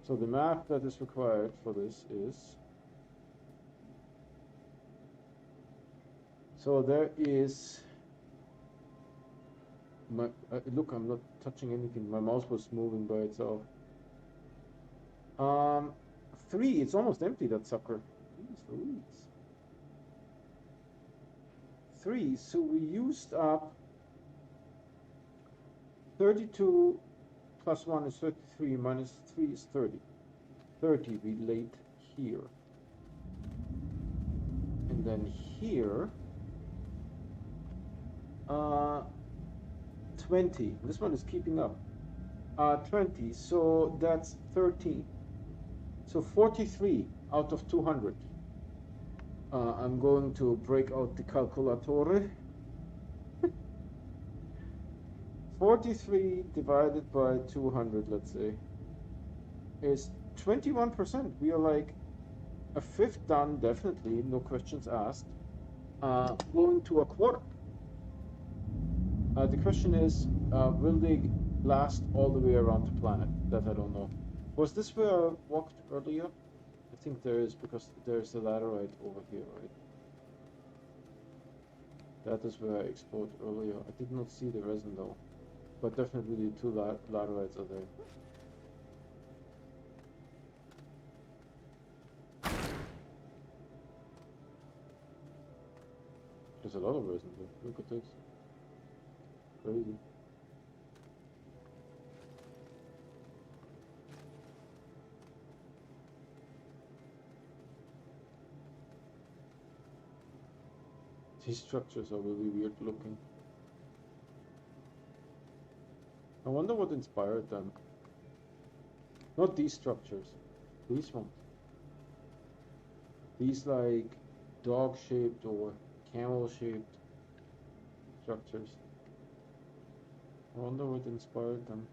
So the math that is required for this is, so there is my look, I'm not touching anything. My mouse was moving by itself. 3. It's almost empty, that sucker. Jeez Louise. 3. So we used up 32 plus 1 is 33 minus 3 is 30. 30 we laid here. And then here 20. This one is keeping up. 20. So that's 13. So 43 out of 200. I'm going to break out the calculatore. 43 divided by 200, let's say, is 21%. We are like a fifth done, definitely, no questions asked. Going to a quarter. The question is, will they last all the way around the planet? That I don't know. Was this where I walked earlier? I think there is, because there's a laterite over here, right? That is where I explored earlier. I did not see the resin though, but definitely the 2 laterites are there. there's a lot of resin here. Look at this. Crazy. These structures are really weird looking. I wonder what inspired them. Not these structures. These ones. These like dog-shaped or camel-shaped structures. I wonder what inspired them.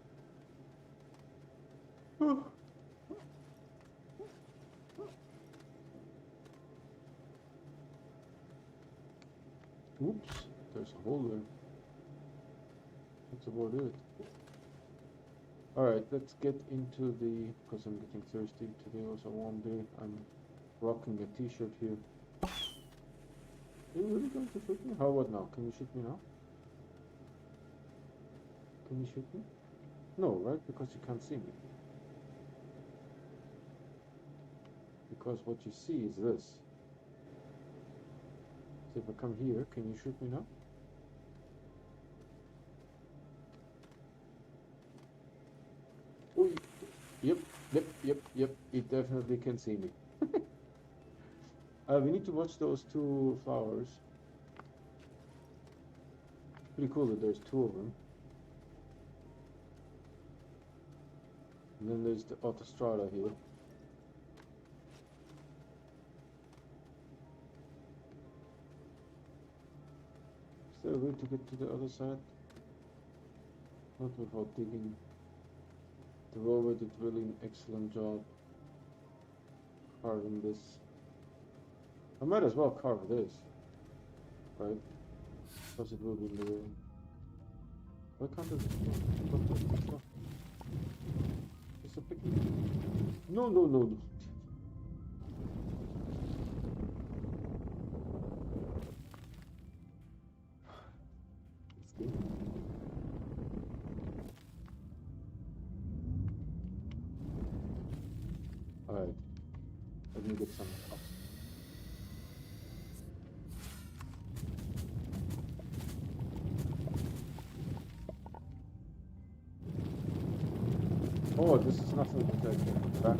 Oops, there's a hole there. That's about it. Alright, let's get into the... because I'm getting thirsty. Today was a warm day. I'm rocking a t-shirt here. Are you really going to shoot me? How about now? Can you shoot me now? Can you shoot me? No, right? Because you can't see me. Because what you see is this. So if I come here, can you shoot me now? Oh, yep. It definitely can see me. We need to watch those two flowers. Pretty cool that there's two of them. And then there's the autostrada here. Is there a way to get to the other side? Not without digging. The rover did really an excellent job carving this. I might as well carve this, right? Because it will be in the way. Why can't it? Stop. It's a picnic. No. It's good. Alright. Let me get some up. Oh, this is nothing that I can back.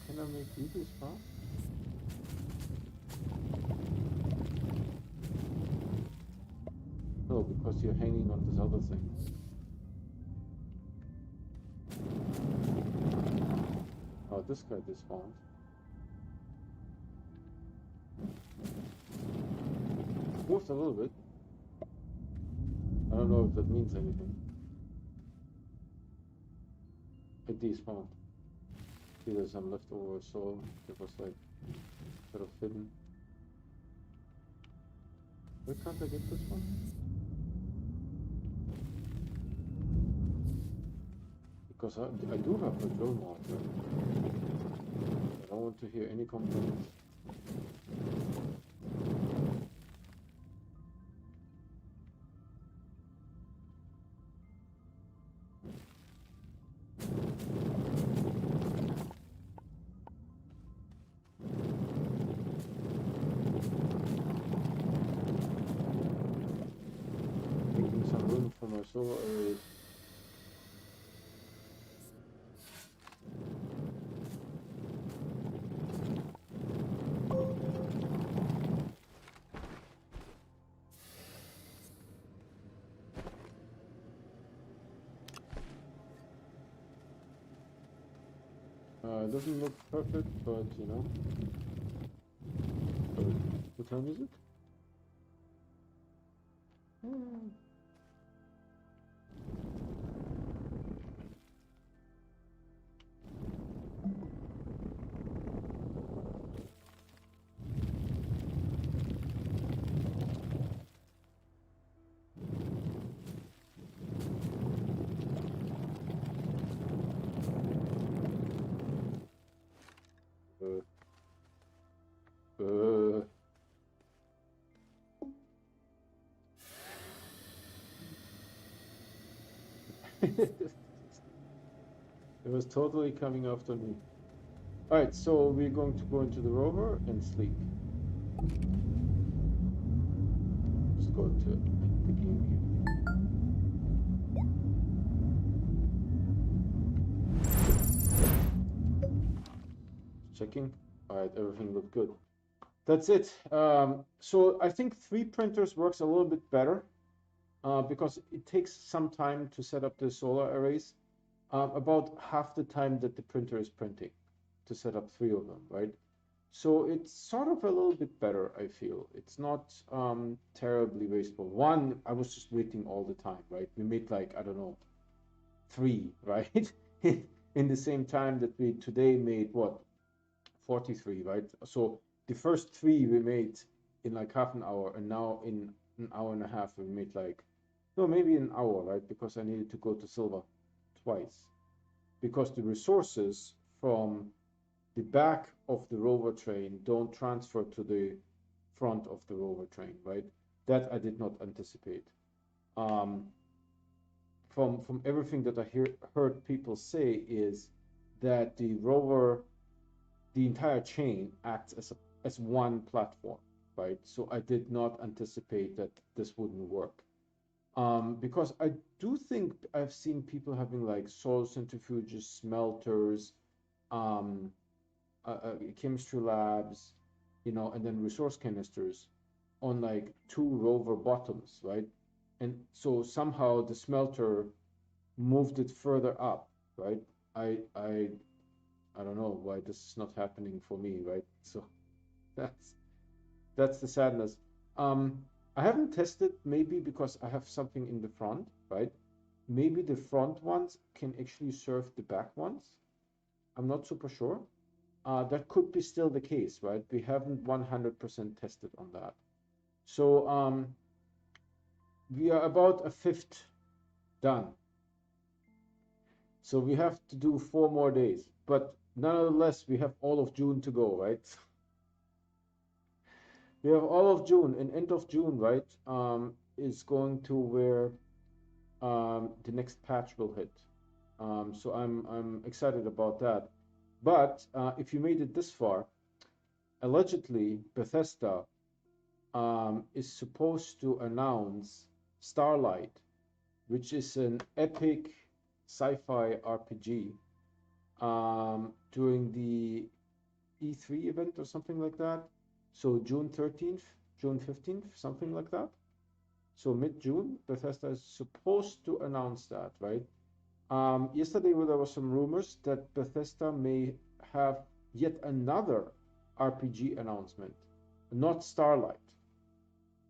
Can I make you this far? No, because you're hanging on this other thing. Oh, this guy despawned. Moved a little bit. I don't know if that means anything. It despawned. See, there's some leftover soul that was like sort of hidden. Why can't I get this one? Because I do have a drill marker. I don't want to hear any complaints. Making some room for my solar arrays. It doesn't look perfect, but you know. What time is it? It was totally coming after me. All right, so we're going to go into the rover and sleep. Let's go to the game here. Checking. All right, everything looked good. That's it. So I think 3 printers works a little bit better because it takes some time to set up the solar arrays, about half the time that the printer is printing to set up 3 of them, right? So it's sort of a little bit better, I feel. It's not terribly wasteful. One, I was just waiting all the time, right? We made like, I don't know, 3, right? In the same time that we today made what? 43, right? So the first 3 we made in like half an hour, and now in an hour and a half we made like, no, maybe an hour, right? Because I needed to go to Silva twice. Because the resources from the back of the rover train don't transfer to the front of the rover train, right? That I did not anticipate. Um, from everything that I heard people say is that the rover, the entire chain acts as one platform, right? So I did not anticipate that this wouldn't work. Because I do think I've seen people having like soil centrifuges, smelters, um, chemistry labs, and then resource canisters on like 2 rover bottoms, right? And so somehow the smelter moved it further up, right? I I I don't know why this is not happening for me, right? So that's that's the sadness. Um, I haven't tested, maybe because I have something in the front, right? Maybe the front ones can actually serve the back ones. I'm not super sure. That could be still the case, right? We haven't 100% tested on that. So we are about a fifth done. So we have to do 4 more days. But nonetheless, we have all of June to go, right? We have all of June, and end of June, right? Is going to where the next patch will hit. So I'm excited about that. But if you made it this far, allegedly Bethesda is supposed to announce Starlight, which is an epic sci-fi RPG, during the E3 event or something like that. So June 13th, June 15th, something like that. So mid-June, Bethesda is supposed to announce that, right? Yesterday there were some rumors that Bethesda may have yet another RPG announcement, not Starlight.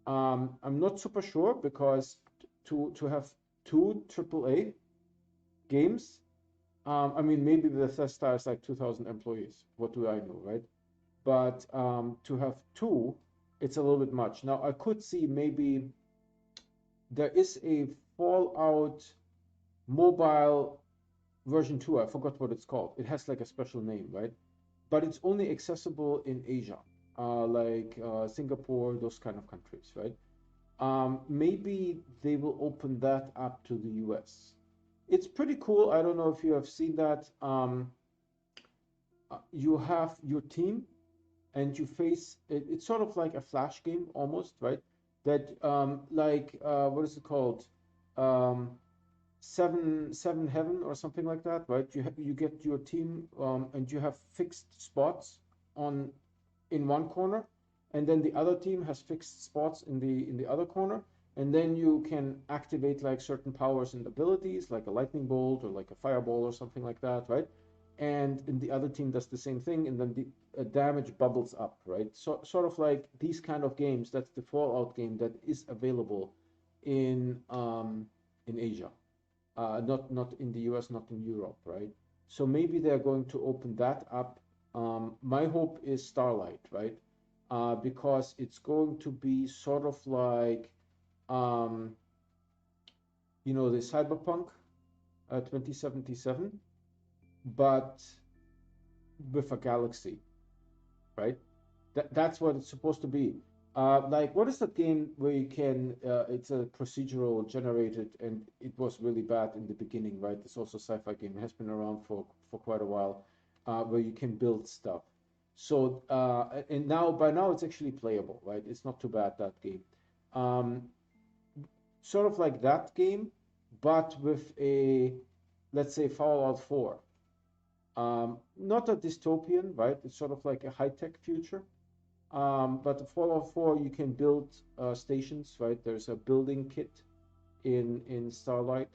I'm not super sure because to have 2 AAA games, I mean maybe Bethesda is like 2,000 employees. What do I know, right? But to have 2, it's a little bit much. Now I could see maybe there is a Fallout mobile version 2. I forgot what it's called. It has like a special name, right? But it's only accessible in Asia, like Singapore, those kind of countries, right? Maybe they will open that up to the US. It's pretty cool. I don't know if you have seen that. You have your team and you face it, it's sort of like a flash game almost, right? That like what is it called? Um, seven heaven or something like that, right? You get your team, and you have fixed spots on in one corner, and then the other team has fixed spots in the other corner, and then you can activate like certain powers and abilities, like a lightning bolt or like a fireball or something like that, right? And the other team does the same thing, and then the damage bubbles up, right? So sort of like these kind of games. That's the Fallout game that is available in Asia, not in the US, not in Europe, right? So maybe they're going to open that up. My hope is Starlight, right? Because it's going to be sort of like, um, the Cyberpunk 2077, but with a galaxy, right? That's what it's supposed to be. Like, what is that game where you can, it's a procedural generated, and it was really bad in the beginning, right? It's also a sci-fi game. It has been around for quite a while, where you can build stuff. So, and now, by now, it's actually playable, right? It's not too bad, that game. Um, Sort of like that game, but with a, let's say, Fallout 4. Not a dystopian, right? It's sort of like a high-tech future. But the Fallout 4, you can build stations, right? There's a building kit in Starfield.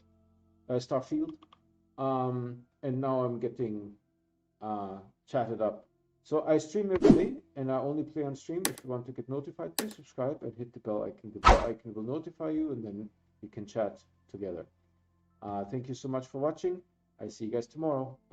And now I'm getting chatted up. So I stream every day, and I only play on stream. If you want to get notified, please subscribe and hit the bell icon. The bell icon will notify you, and then we can chat together. Thank you so much for watching. I see you guys tomorrow. Bye.